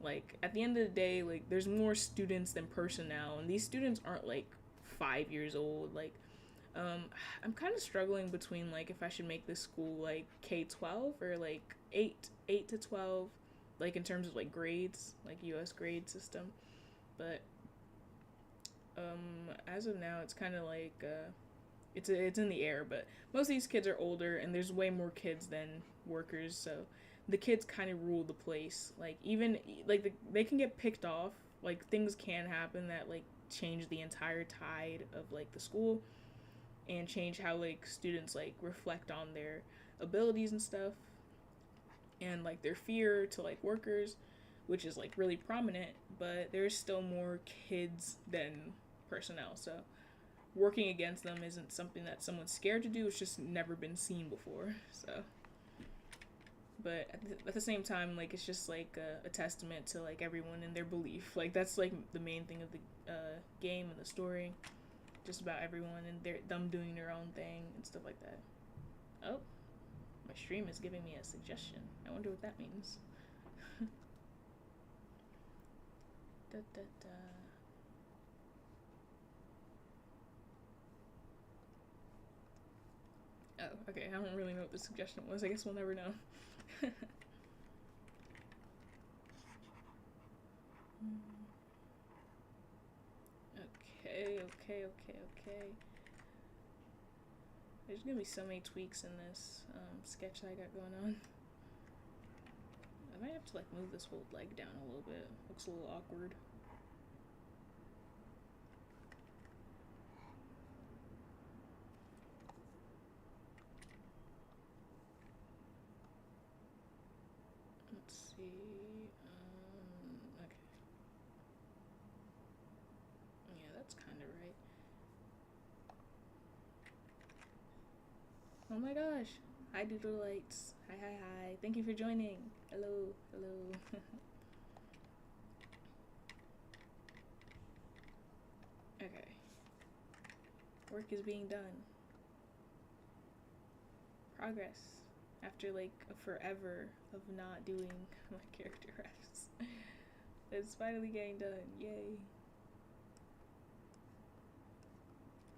Like, at the end of the day, like, there's more students than personnel, and these students aren't, like, 5 years old. Like, I'm kind of struggling between, like, if I should make this school, like, K-12 or, like, 8 to 12, like, in terms of, like, grades, like, U.S. grade system. But, as of now, it's kind of like, it's in the air, but most of these kids are older, and there's way more kids than workers, so the kids kind of rule the place. Like, even, like, they can get picked off, like, things can happen that, like, change the entire tide of, like, the school, and change how, like, students, like, reflect on their abilities and stuff, and, like, their fear to, like, workers, which is, like, really prominent, but there's still more kids than personnel, so working against them isn't something that someone's scared to do. It's just never been seen before. So, but at the same time, like, it's just like a testament to, like, everyone and their belief. Like, that's like the main thing of the game and the story, just about everyone and them doing their own thing and stuff like that. Oh, my stream is giving me a suggestion. I wonder what that means. Da, da, da. Oh, okay, I don't really know what the suggestion was. I guess we'll never know. Okay. There's gonna be so many tweaks in this sketch that I got going on. I might have to, like, move this whole leg down a little bit. Looks a little awkward. Let's see. Okay. Yeah, that's kind of right. Oh my gosh. Hi, Doodle Lights. Hi. Thank you for joining. Hello. Okay. Work is being done. Progress. After, like, forever of not doing my character refs. It's finally getting done. Yay.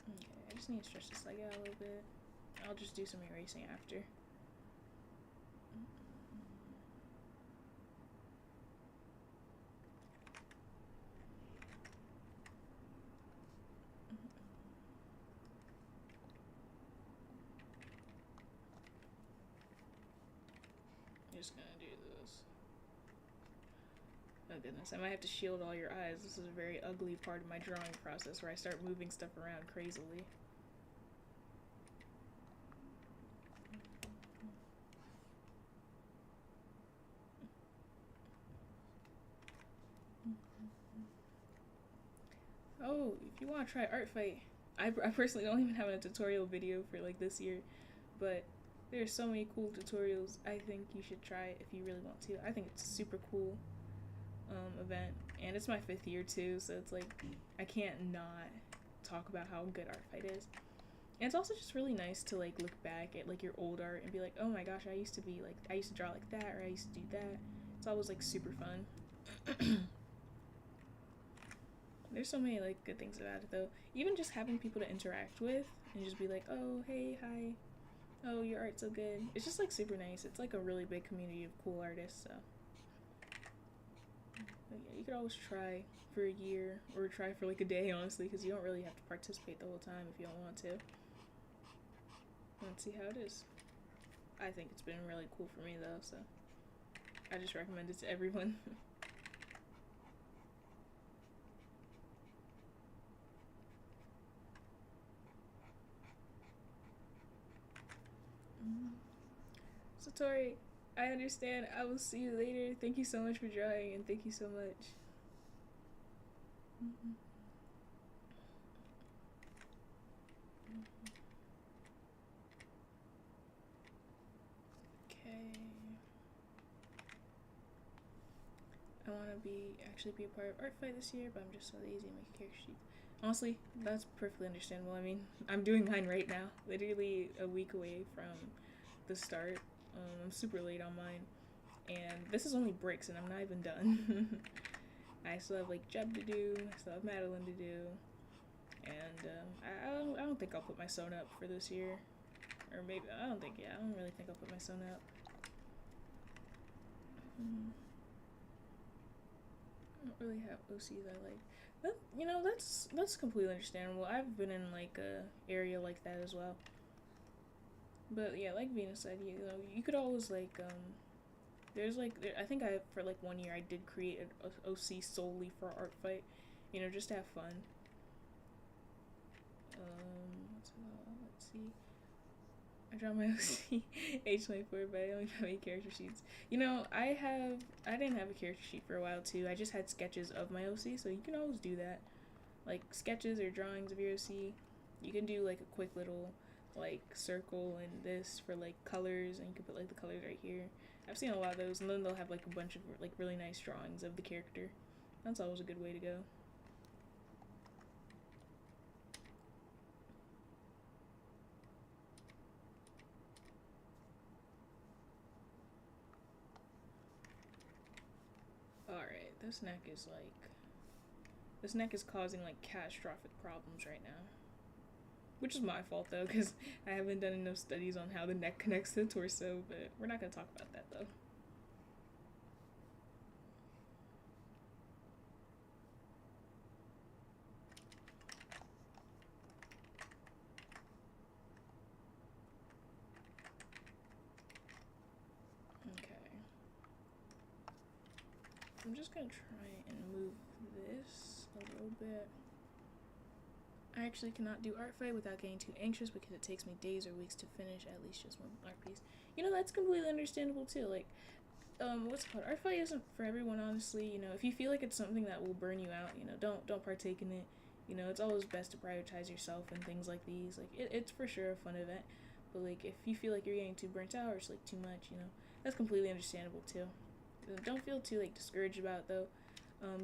Okay, I just need to stretch this leg out a little bit. I'll just do some erasing after. Just gonna do this. Oh goodness, I might have to shield all your eyes. This is a very ugly part of my drawing process where I start moving stuff around crazily. Oh, if you want to try Artfight, I personally don't even have a tutorial video for, like, this year, but there's so many cool tutorials. I think you should try it if you really want to. I think it's a super cool event, and it's my 5th year too, so it's like I can't not talk about how good Artfight is. And it's also just really nice to, like, look back at, like, your old art and be like, oh my gosh, I used to draw like that, or I used to do that. It's always, like, super fun. There's so many, like, good things about it, though. Even just having people to interact with and just be like, oh, hey, hi. oh, your art's so good. It's just like super nice. It's like a really big community of cool artists, so. But yeah, you could always try for a year or try for like a day, honestly, because you don't really have to participate the whole time if you don't want to. Let's see how it is. I think it's been really cool for me though, so I just recommend it to everyone. Satori, I understand. I will see you later. Thank you so much for drawing, and thank you so much. Okay. I want to actually be a part of Artfight this year, but I'm just so lazy to make a character sheet. Honestly, that's perfectly understandable. I mean, I'm doing mine right now, literally a week away from the start. I'm super late on mine, and this is only bricks, and I'm not even done. I still have like Jeb to do, I still have Madeline to do, and I don't think I'll put my sewn up for this year, or maybe I don't really think I'll put my sewn up. I don't really have OCs I like. That, you know, that's completely understandable. I've been in like a area like that as well. But yeah, like Venus said, you know, you could always like I think for like 1 year I did create an OC solely for Artfight, you know, just to have fun. Let's see. I draw my OC H24, but I only have 8 character sheets. You know, I didn't have a character sheet for a while too. I just had sketches of my OC, so you can always do that. Like sketches or drawings of your OC. You can do like a quick little like circle and this for like colors, and you can put like the colors right here. I've seen a lot of those, and then they'll have like a bunch of like really nice drawings of the character. That's always a good way to go. Alright, this neck is causing like catastrophic problems right now. Which is my fault though, because I haven't done enough studies on how the neck connects to the torso, but we're not going to talk about that though. Okay. I'm just going to try and move this a little bit. I actually cannot do Artfight without getting too anxious because it takes me days or weeks to finish at least just one art piece. You know, that's completely understandable too. Like, what's it called? Artfight isn't for everyone, honestly. You know, if you feel like it's something that will burn you out, you know, don't partake in it. You know, it's always best to prioritize yourself and things like these. Like, it's for sure a fun event. But, like, if you feel like you're getting too burnt out or it's, like, too much, you know, that's completely understandable, too. Don't feel too, like, discouraged about it, though.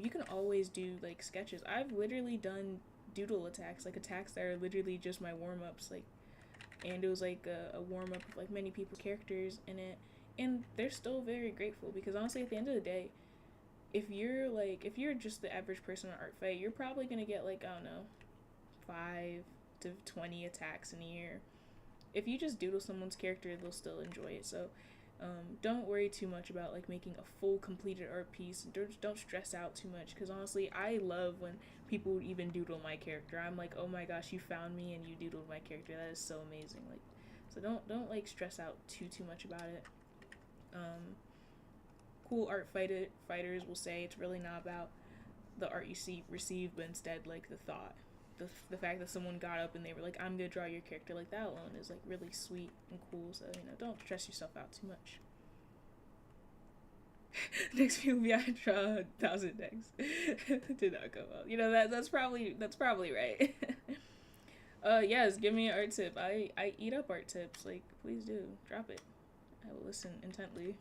You can always do, like, sketches. I've literally done doodle attacks, like, attacks that are literally just my warm-ups, like, and it was, like, a warm-up of, like, many people's characters in it, and they're still very grateful, because, honestly, at the end of the day, if you're just the average person on Artfight, you're probably gonna get, like, I don't know, 5 to 20 attacks in a year. If you just doodle someone's character, they'll still enjoy it, so don't worry too much about like making a full completed art piece. Don't stress out too much, because honestly I love when people would even doodle my character. I'm like, oh my gosh, you found me and you doodled my character. That is so amazing. Like, so don't like stress out too much about it. Cool fighters will say it's really not about the art you receive, but instead like the thought, the fact that someone got up and they were like, I'm gonna draw your character, like that alone is like really sweet and cool. So, you know, don't stress yourself out too much. Next POV I draw 1,000 decks. Did not go well. You know, that's probably right. Yes, give me an art tip. I eat up art tips. Like, please do. Drop it. I will listen intently.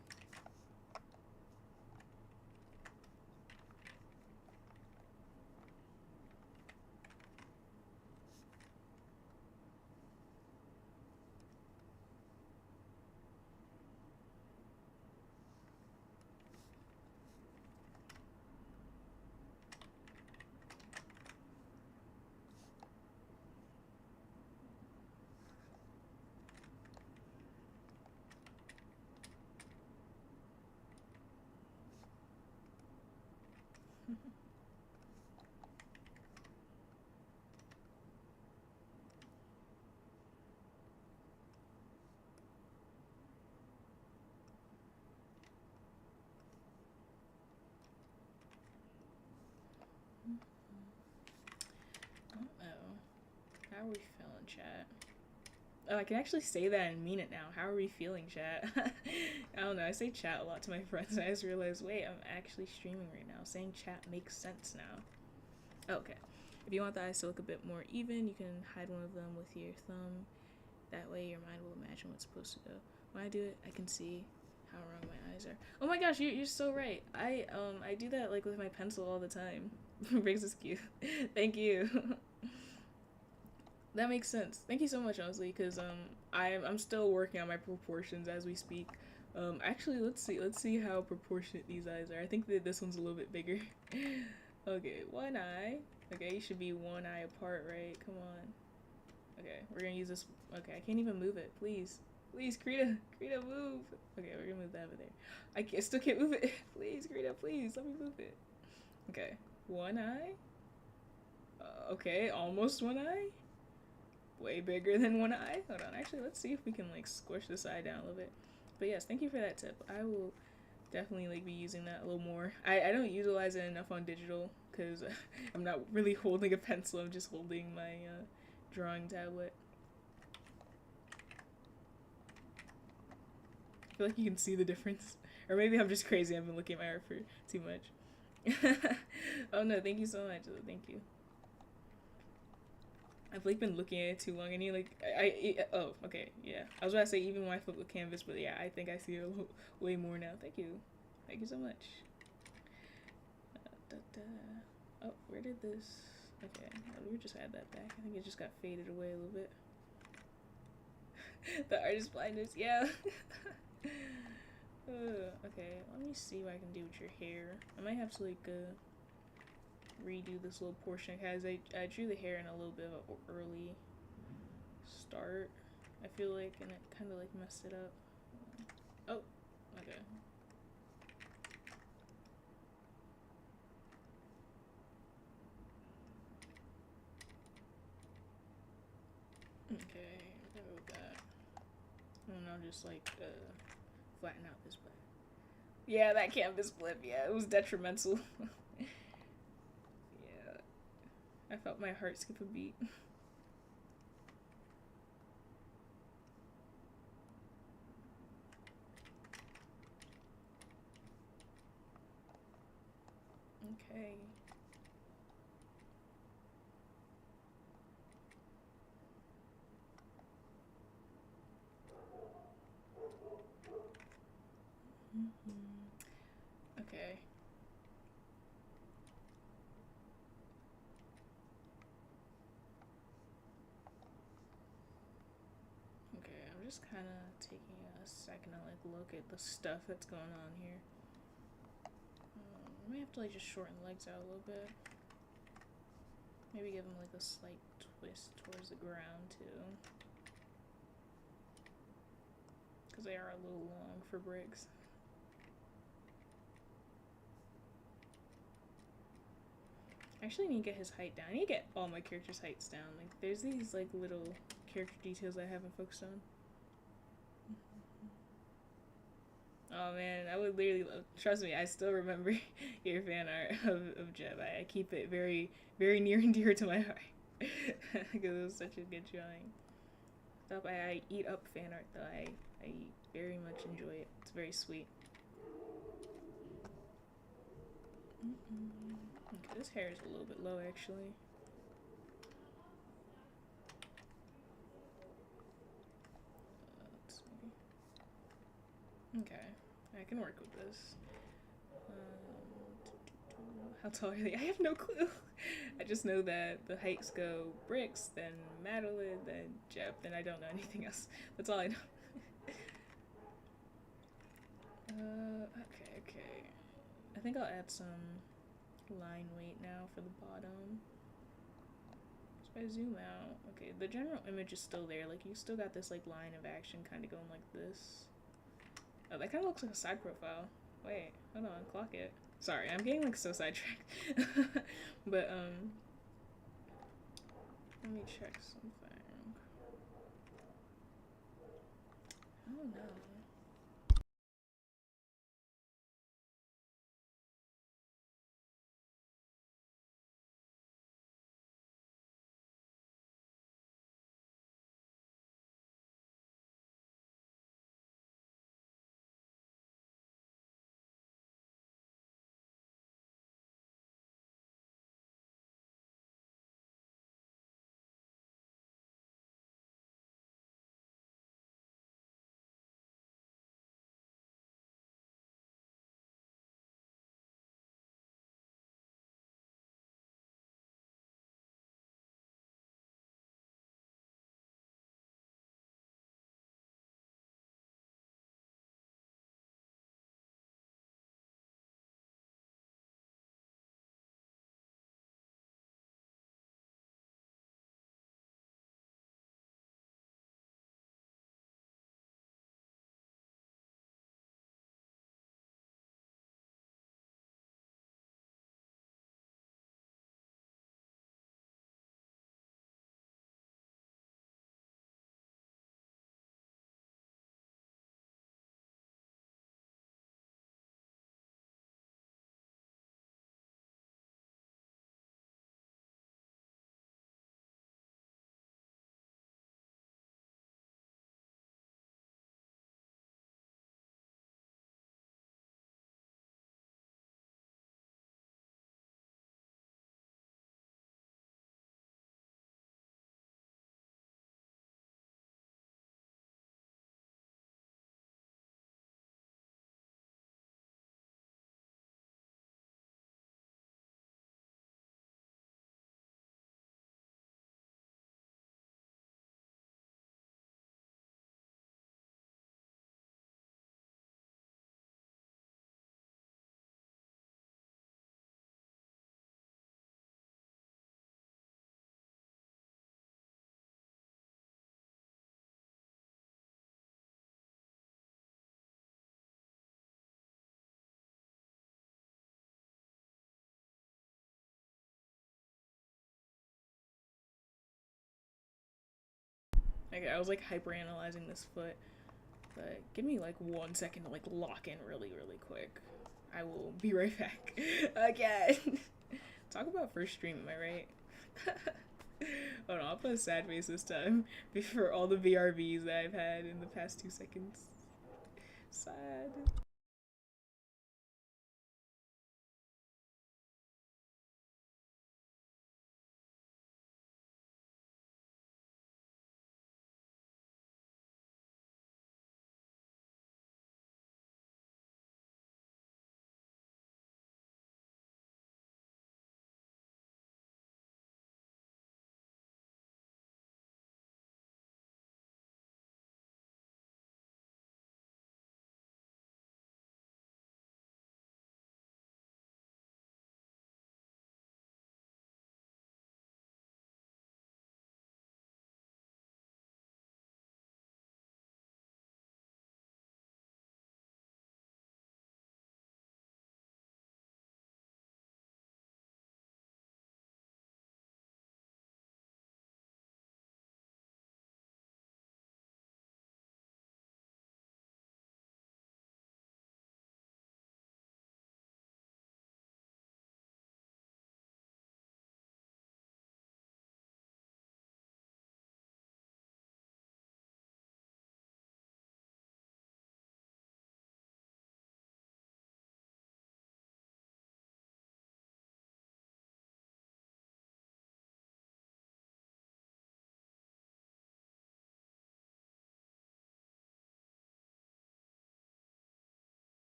How are we feeling, chat? Oh, I can actually say that and mean it now. How are we feeling, chat? I don't know. I say chat a lot to my friends. I just realized, wait, I'm actually streaming right now. Saying chat makes sense now. Okay. If you want the eyes to look a bit more even, you can hide one of them with your thumb. That way your mind will imagine what's supposed to go. When I do it, I can see how wrong my eyes are. Oh my gosh, you're so right. I do that like with my pencil all the time. Briggs is cute. Thank you. That makes sense. Thank you so much, honestly, because I'm still working on my proportions as we speak. Actually, let's see how proportionate these eyes are. I think that this one's a little bit bigger. Okay, one eye. Okay, you should be one eye apart, right? Come on. Okay, we're gonna use this. Okay, I can't even move it. Please, please, Krita, move. Okay, we're gonna move that over there. I still can't move it. Please, Krita, please, let me move it. Okay, one eye. Okay, almost one eye. Way bigger than one eye. Hold on, actually, let's see if we can like squish this eye down a little bit. But yes, thank you for that tip. I will definitely like be using that a little more. I don't utilize it enough on digital because I'm not really holding a pencil. I'm just holding my drawing tablet. I feel like you can see the difference. Or maybe I'm just crazy. I've been looking at my art for too much. Oh no, thank you so much. Thank you. I've like been looking at it too long, and you like oh okay, yeah. I was about to say even when I flip the canvas, but yeah, I think I see it way more now. Thank you so much. Oh, where did this? Okay, we just add that back. I think it just got faded away a little bit. The artist blindness, yeah. Okay, let me see what I can do with your hair. I might have to like redo this little portion because I drew the hair in a little bit of an early start, I feel like, and it kind of like messed it up. Oh, okay. Okay, go with that. And I'll just like flatten out this black. Yeah, that canvas flip, yeah, it was detrimental. Yeah, I felt my heart skip a beat. Okay. Okay. Okay, I'm just kind of taking a second to like look at the stuff that's going on here. I might have to like just shorten the legs out a little bit. Maybe give them like a slight twist towards the ground too. Because they are a little long for Briggs. I actually need to get his height down. I need to get all my characters' heights down. Like, there's these like little character details I haven't focused on. Oh man, I would literally love, trust me, I still remember your fan art of Jeb. I keep it very, very near and dear to my heart. Because it was such a good drawing. Stop, I eat up fan art though. I very much enjoy it. It's very sweet. Okay, this hair is a little bit low actually. Let's see. Okay, I can work with this. How tall are they? I have no clue. I just know that the heights go Bricks, then Madeline, then Jeb, then I don't know anything else. That's all I know. Okay. I think I'll add some line weight now for the bottom. So if I zoom out, okay, the general image is still there. Like, you still got this, like, line of action kind of going like this. Oh, that kind of looks like a side profile. Wait, hold on, clock it. Sorry, I'm getting, like, so sidetracked. But, let me check something. I don't know. Like, I was like hyper analyzing this foot, but give me like 1 second to like lock in really quick. I will be right back. Again. Talk about first stream, am I right? Hold on, I'll put a sad face this time before all the VRVs that I've had in the past 2 seconds. Sad.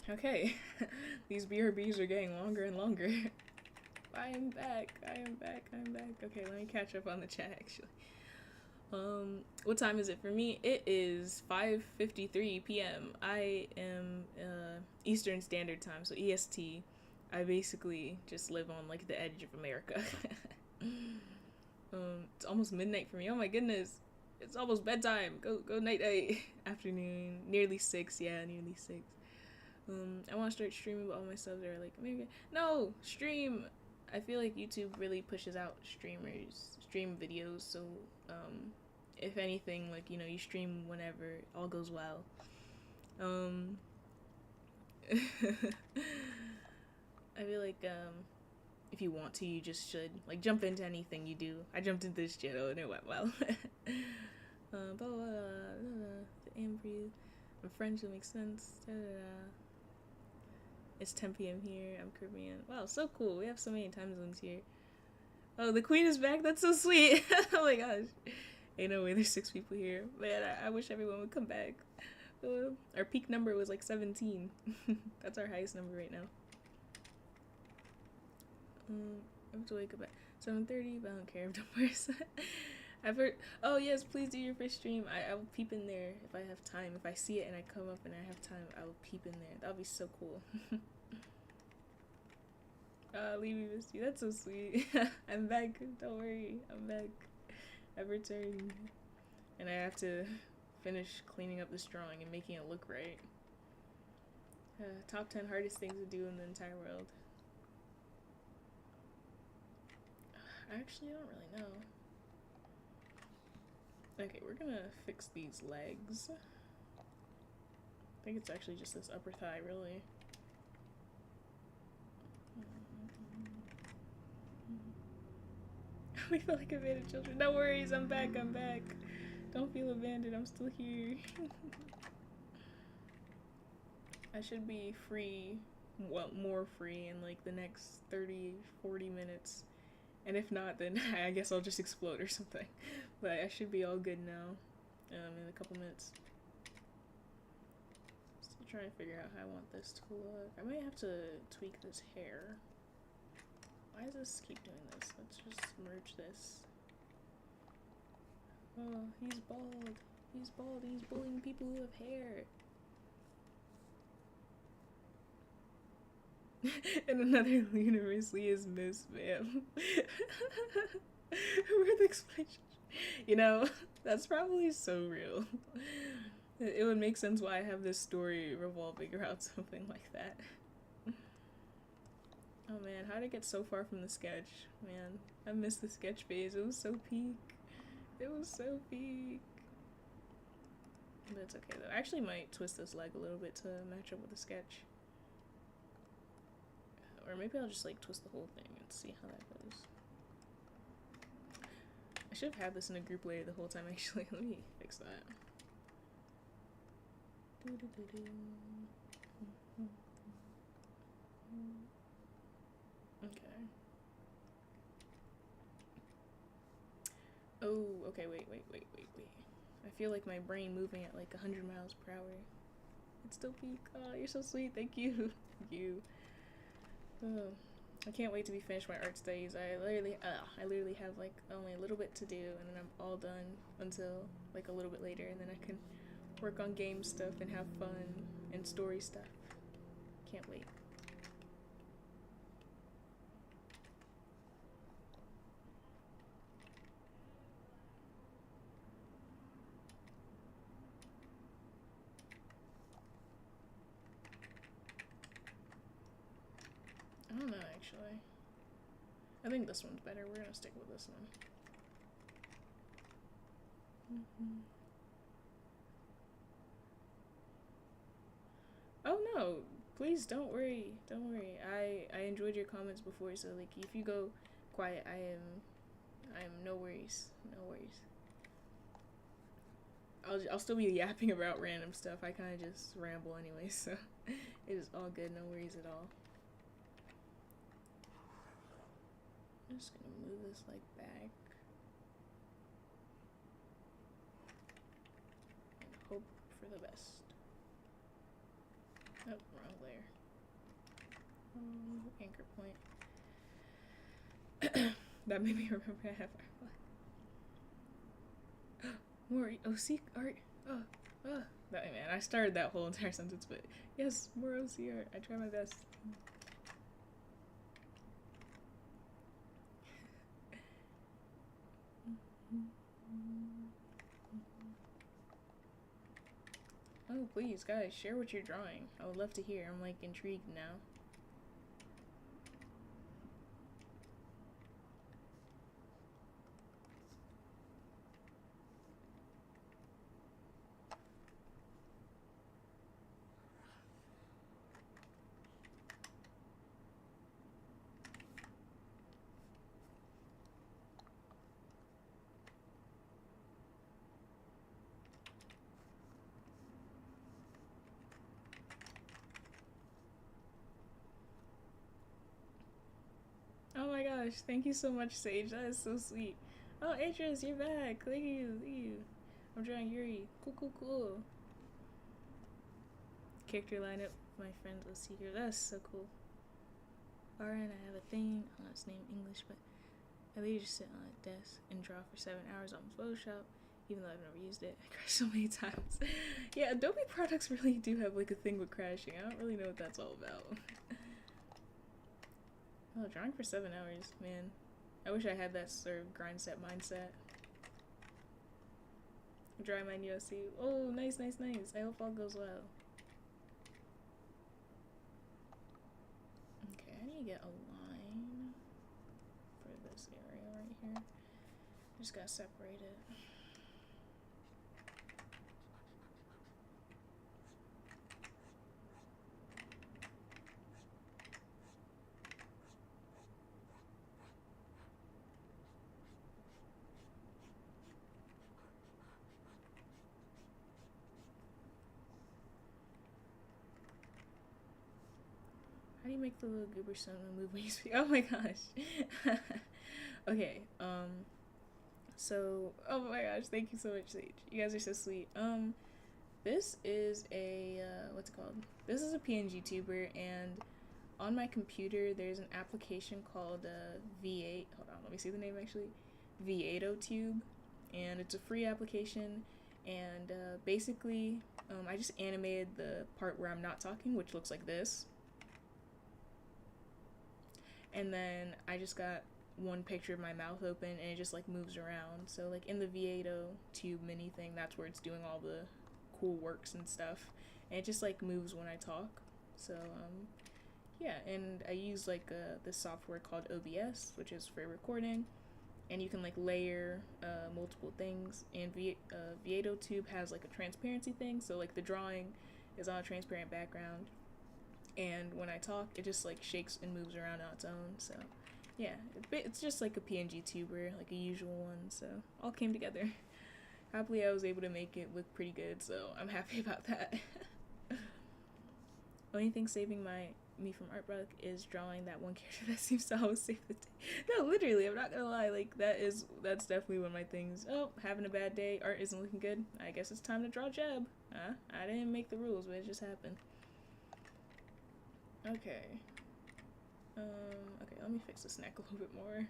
Okay, these BRBs are getting longer and longer. I am back. Okay, let me catch up on the chat actually. What time is it for me? It is 5:53 p.m. I am Eastern Standard Time, so EST. I basically just live on like the edge of America. It's almost midnight for me. Oh my goodness. It's almost bedtime. Go night night. Afternoon. Nearly 6, yeah, nearly 6. I want to start streaming, but all my subs are like, maybe no stream. I feel like YouTube really pushes out stream videos, so if anything, like, you know, you stream whenever, all goes well. I feel like if you want to, you just should like jump into anything you do. I jumped into this channel and it went well. The aim for you. French, that makes sense. Da-da-da. It's 10 p.m. here. I'm Caribbean. Wow, so cool. We have so many time zones here. Oh, the queen is back. That's so sweet. Oh my gosh. Ain't no way there's 6 people here. Man, I wish everyone would come back. Our peak number was like 17. That's our highest number right now. I have to wake up at 7:30, but I don't care if numbers. I've heard. Oh yes, please do your first stream. I will peep in there if I have time. If I see it and I come up and I have time, I will peep in there. That would be so cool. Levy missed you. That's so sweet. I'm back. Don't worry. I'm back. I've returned, and I have to finish cleaning up this drawing and making it look right. Top 10 hardest things to do in the entire world. I actually don't really know. Okay, we're gonna fix these legs. I think it's actually just this upper thigh, really. We feel like abandoned children. No worries, I'm back, I'm back. Don't feel abandoned, I'm still here. I should be free, well, more free in like the next 30-40 minutes. And if not, then I guess I'll just explode or something. But I should be all good now in a couple minutes. Still trying to figure out how I want this to look. I might have to tweak this hair. Why does this keep doing this? Let's just merge this. Oh, he's bald. He's bald. He's bullying people who have hair. In another universe, Lee is Miss Ma'am. We're the explanation. You know, that's probably so real. It would make sense why I have this story revolving around something like that. Oh man, how did I get so far from the sketch? Man, I missed the sketch phase. It was so peak. It was so peak. But it's okay though. I actually might twist this leg a little bit to match up with the sketch. Or maybe I'll just like twist the whole thing and see how that goes. I should have had this in a group layer the whole time actually. Let me fix that. Okay. Oh, okay, wait. I feel like my brain moving at like 100 miles per hour. It's still peak. Oh, you're so sweet. Thank you. Thank you. Oh, I can't wait to be finished my art studies. I literally have like only a little bit to do, and then I'm all done until like a little bit later, and then I can work on game stuff and have fun and story stuff. Can't wait. I don't know, actually. I think this one's better. We're gonna stick with this one. Oh no, please don't worry. Don't worry. I enjoyed your comments before, so like if you go quiet, I am no worries. No worries. I'll still be yapping about random stuff. I kind of just ramble anyway, so it is all good. No worries at all. I'm just gonna move this like back and hope for the best. Oh, wrong layer. Anchor point. That made me remember I have more OC art. That, man, I started that whole entire sentence, but yes, more OC art. I try my best. Oh, please, guys, share what you're drawing. I would love to hear. I'm, like, intrigued now. gosh, thank you so much, Sage. That is so sweet. Oh, Atris, you're back. Thank you, thank you. I'm drawing Yuri. Cool, cool, cool. Character lineup, my friends will see here. That's so cool. Alright, I have a thing. It's named English, but I literally just sit on a desk and draw for 7 hours on Photoshop, even though I've never used it. I crashed so many times. Yeah, Adobe products really do have like a thing with crashing. I don't really know what that's all about. Oh, drawing for 7 hours, man. I wish I had that sort of grind set mindset. Dry my Yossi. Oh, nice, nice, nice. I hope all goes well. Okay, I need to get a line for this area right here. Just gotta separate it. How do you make the little goober son move when you speak? Oh my gosh. Okay, so, oh my gosh, thank you so much, Sage. You guys are so sweet. This is a, what's it called? This is a PNG tuber, and on my computer, there's an application called, V8, hold on, let me see the name actually, V8 Tube, and it's a free application, and, basically, I just animated the part where I'm not talking, which looks like this. And then I just got one picture of my mouth open and it just like moves around. So like in the V8 tube mini thing, that's where it's doing all the cool works and stuff. And it just like moves when I talk. So yeah, and I use like this software called OBS, which is for recording. And you can like layer multiple things. And V8 tube has like a transparency thing. So like the drawing is on a transparent background. And when I talk, it just like shakes and moves around on its own. So yeah, it's just like a PNG tuber, like a usual one. So all came together. Happily, I was able to make it look pretty good, so I'm happy about that. Only thing saving me from Artbook is drawing that one character that seems to always save the day. No, literally, I'm not gonna lie. Like that's definitely one of my things. Oh, having a bad day, art isn't looking good. I guess it's time to draw Jeb. I didn't make the rules, but it just happened. Okay. Okay, let me fix this neck a little bit more.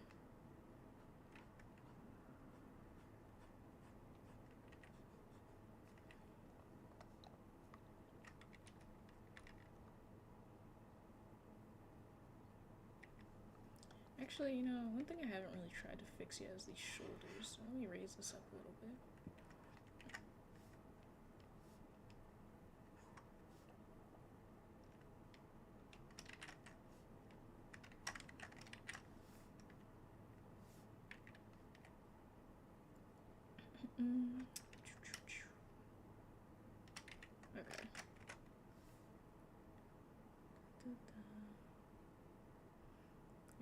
Actually, you know, one thing I haven't really tried to fix yet is these shoulders. So let me raise this up a little bit. Okay.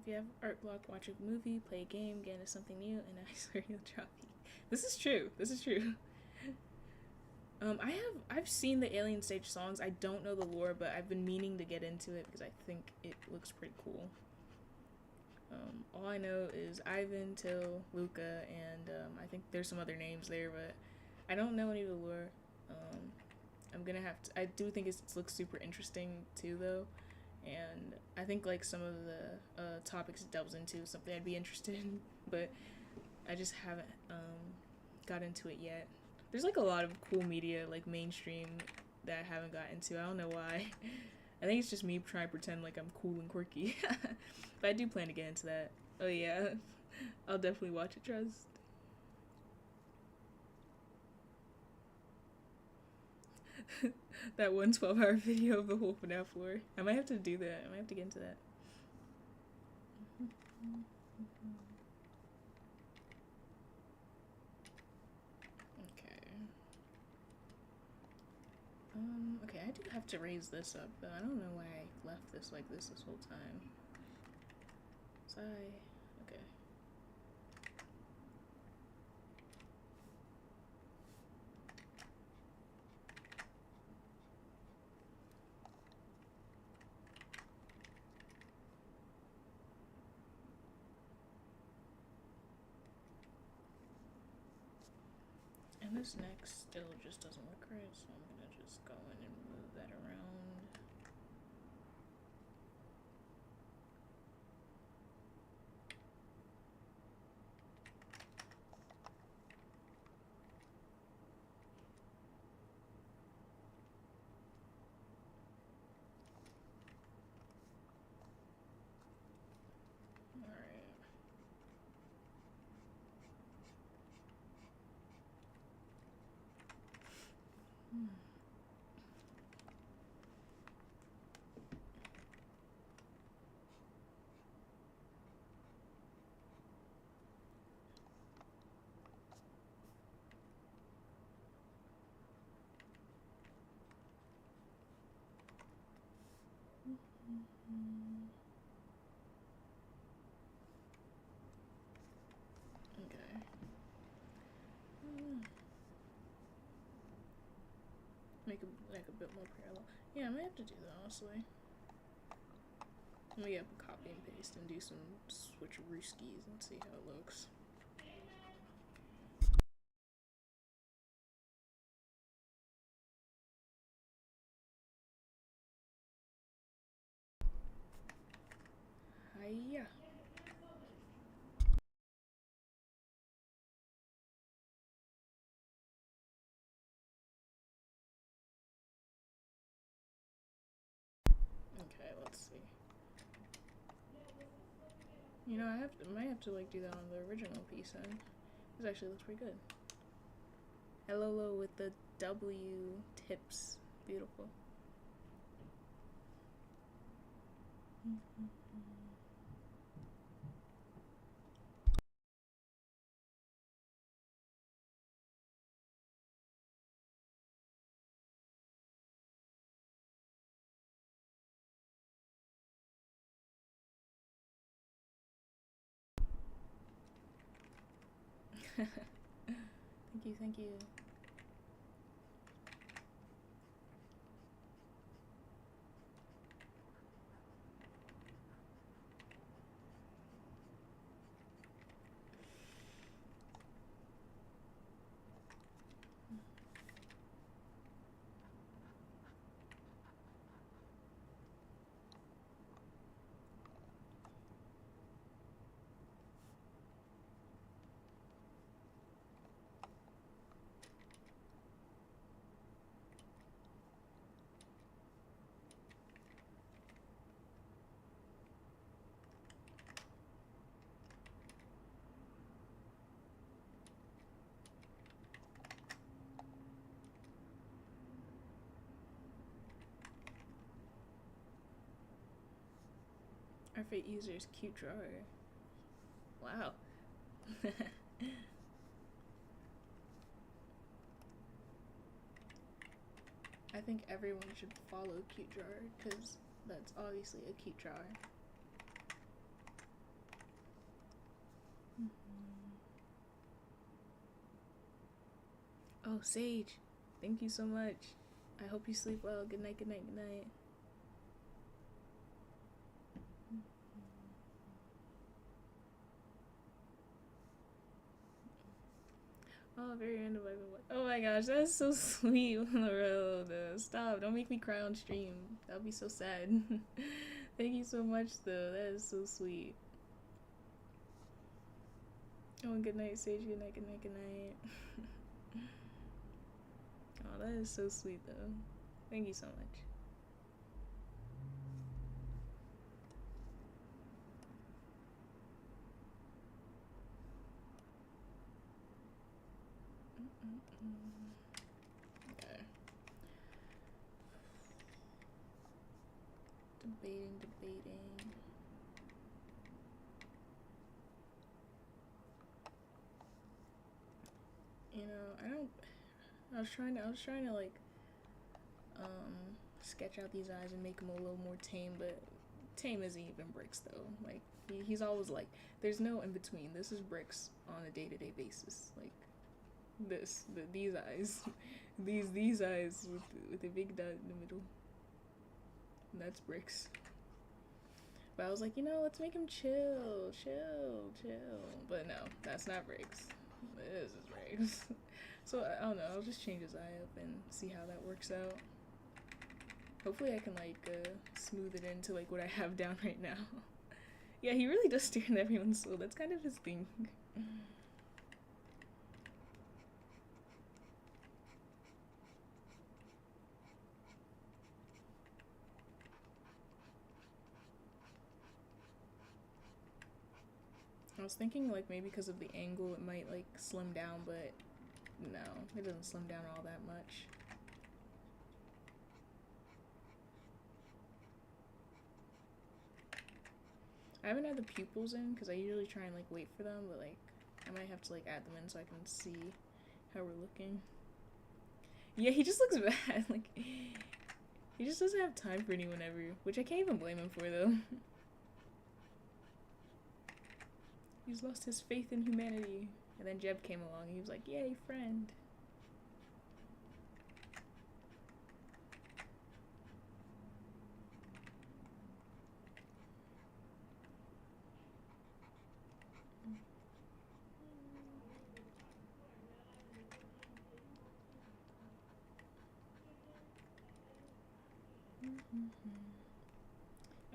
If you have art block, watch a movie, play a game, get into something new, and I swear you'll drop me. This is true. This is true. I've seen the Alien Stage songs. I don't know the lore, but I've been meaning to get into it because I think it looks pretty cool. All I know is Ivan, Till, Luca, and I think there's some other names there, but I don't know any of the lore. I'm gonna have to. I do think it looks super interesting too, though, and I think like some of the topics it delves into is something I'd be interested in, but I just haven't got into it yet. There's like a lot of cool media, like mainstream, that I haven't got into. I don't know why. I think it's just me trying to pretend like I'm cool and quirky. But I do plan to get into that. Oh yeah, I'll definitely watch it, trust. That 1 12-hour video of the whole FNAF floor. I might have to do that. I might have to get into that. Okay, I do have to raise this up, though. I don't know why I left this like this whole time. Okay. And this next still just doesn't look right, so I'm gonna just go in and move that around. Alright. Okay. Make it like a bit more parallel. Yeah, I might have to do that honestly. Let me copy and paste and do some switcherooskies and see how it looks. Hiya. Okay, let's see. You know, I might have to like do that on the original piece then. This actually looks pretty good. Hello with the W tips. Beautiful. Thank you. Artfight users cute drawer. Wow. I think everyone should follow cute drawer because that's obviously a cute drawer. Oh, Sage, thank you so much. I hope you sleep well. Good night, good night, good night. Oh, very random. Oh my gosh, that's so sweet on the road. Stop, don't make me cry on stream. That would be so sad. Thank you so much, though. That is so sweet. Oh, good night, Sage. Good night, good night, good night. Oh, that is so sweet, though. Thank you so much. Okay. Debating. You know, I was trying to like sketch out these eyes and make them a little more tame, but tame isn't even Bricks though. Like he's always like, there's no in between. This is Bricks on a day-to-day basis. Like these eyes, these eyes with a big dot in the middle. And that's Bricks. But I was like, you know, let's make him chill. But no, that's not Briggs. This is Briggs. So I don't know, I'll just change his eye up and see how that works out. Hopefully I can like smooth it into like what I have down right now. Yeah, he really does stare in everyone's soul. That's kind of his thing. I was thinking like maybe because of the angle it might like slim down, but no, it doesn't slim down all that much. I haven't had the pupils in because I usually try and like wait for them, but like I might have to like add them in so I can see how we're looking. Yeah, he just looks bad. Like he just doesn't have time for anyone ever, which I can't even blame him for though. He's lost his faith in humanity. And then Jeb came along and he was like, yay, friend.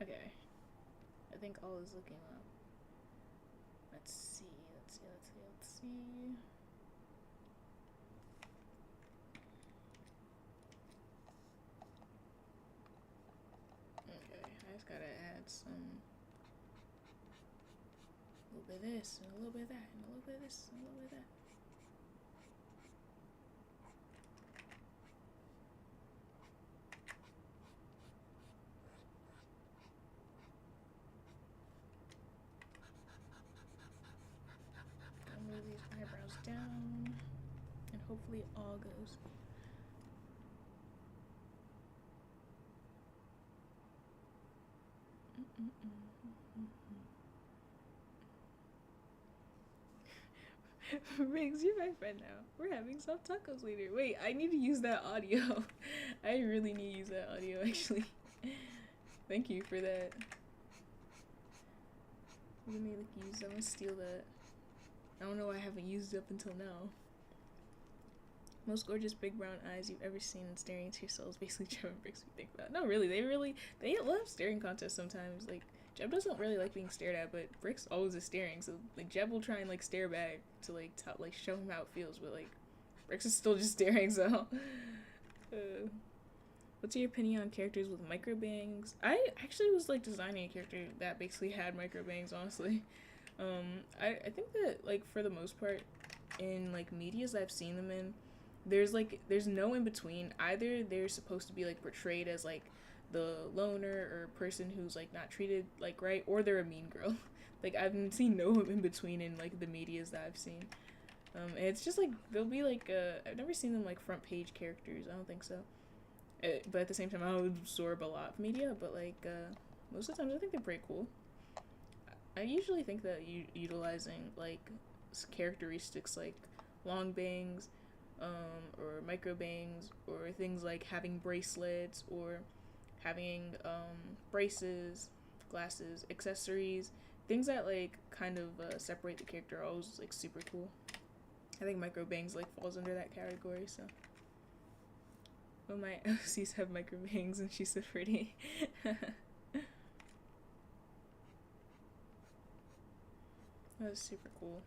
Okay. I think all is looking up. Let's see. Okay, I just gotta add some. A little bit of this, and a little bit of that, and a little bit of this, and a little bit of that. I'll move these eyebrows down, and hopefully it all goes. Riggs, you're my friend now. We're having soft tacos later. Wait, I need to use that audio. I really need to use that audio, actually. Thank you for that. I'm gonna I'm gonna steal that. I don't know why I haven't used it up until now. Most gorgeous big brown eyes you've ever seen staring into your soul is basically Jeb and Bricks we think about. No, really, they love staring contests sometimes. Like, Jeb doesn't really like being stared at, but Bricks always is staring, so like Jeb will try and like stare back to like show him how it feels, but like Bricks is still just staring. So what's your opinion on characters with micro bangs? I actually was like designing a character that basically had micro bangs, honestly. I think that like for the most part in like medias I've seen them in, there's no in between. Either they're supposed to be like portrayed as like the loner or person who's like not treated like right, or they're a mean girl. Like I've seen no in between in like the medias that I've seen. And it's just like they'll be like I've never seen them like front page characters. I don't think so. But at the same time, I don't absorb a lot of media. But like most of the times, I think they're pretty cool. I usually think that utilizing like characteristics like long bangs, or micro bangs, or things like having bracelets or having braces, glasses, accessories, things that like kind of separate the character are always like super cool. I think micro bangs like falls under that category. So, well, my OCs have micro bangs and she's so pretty. That was super cool.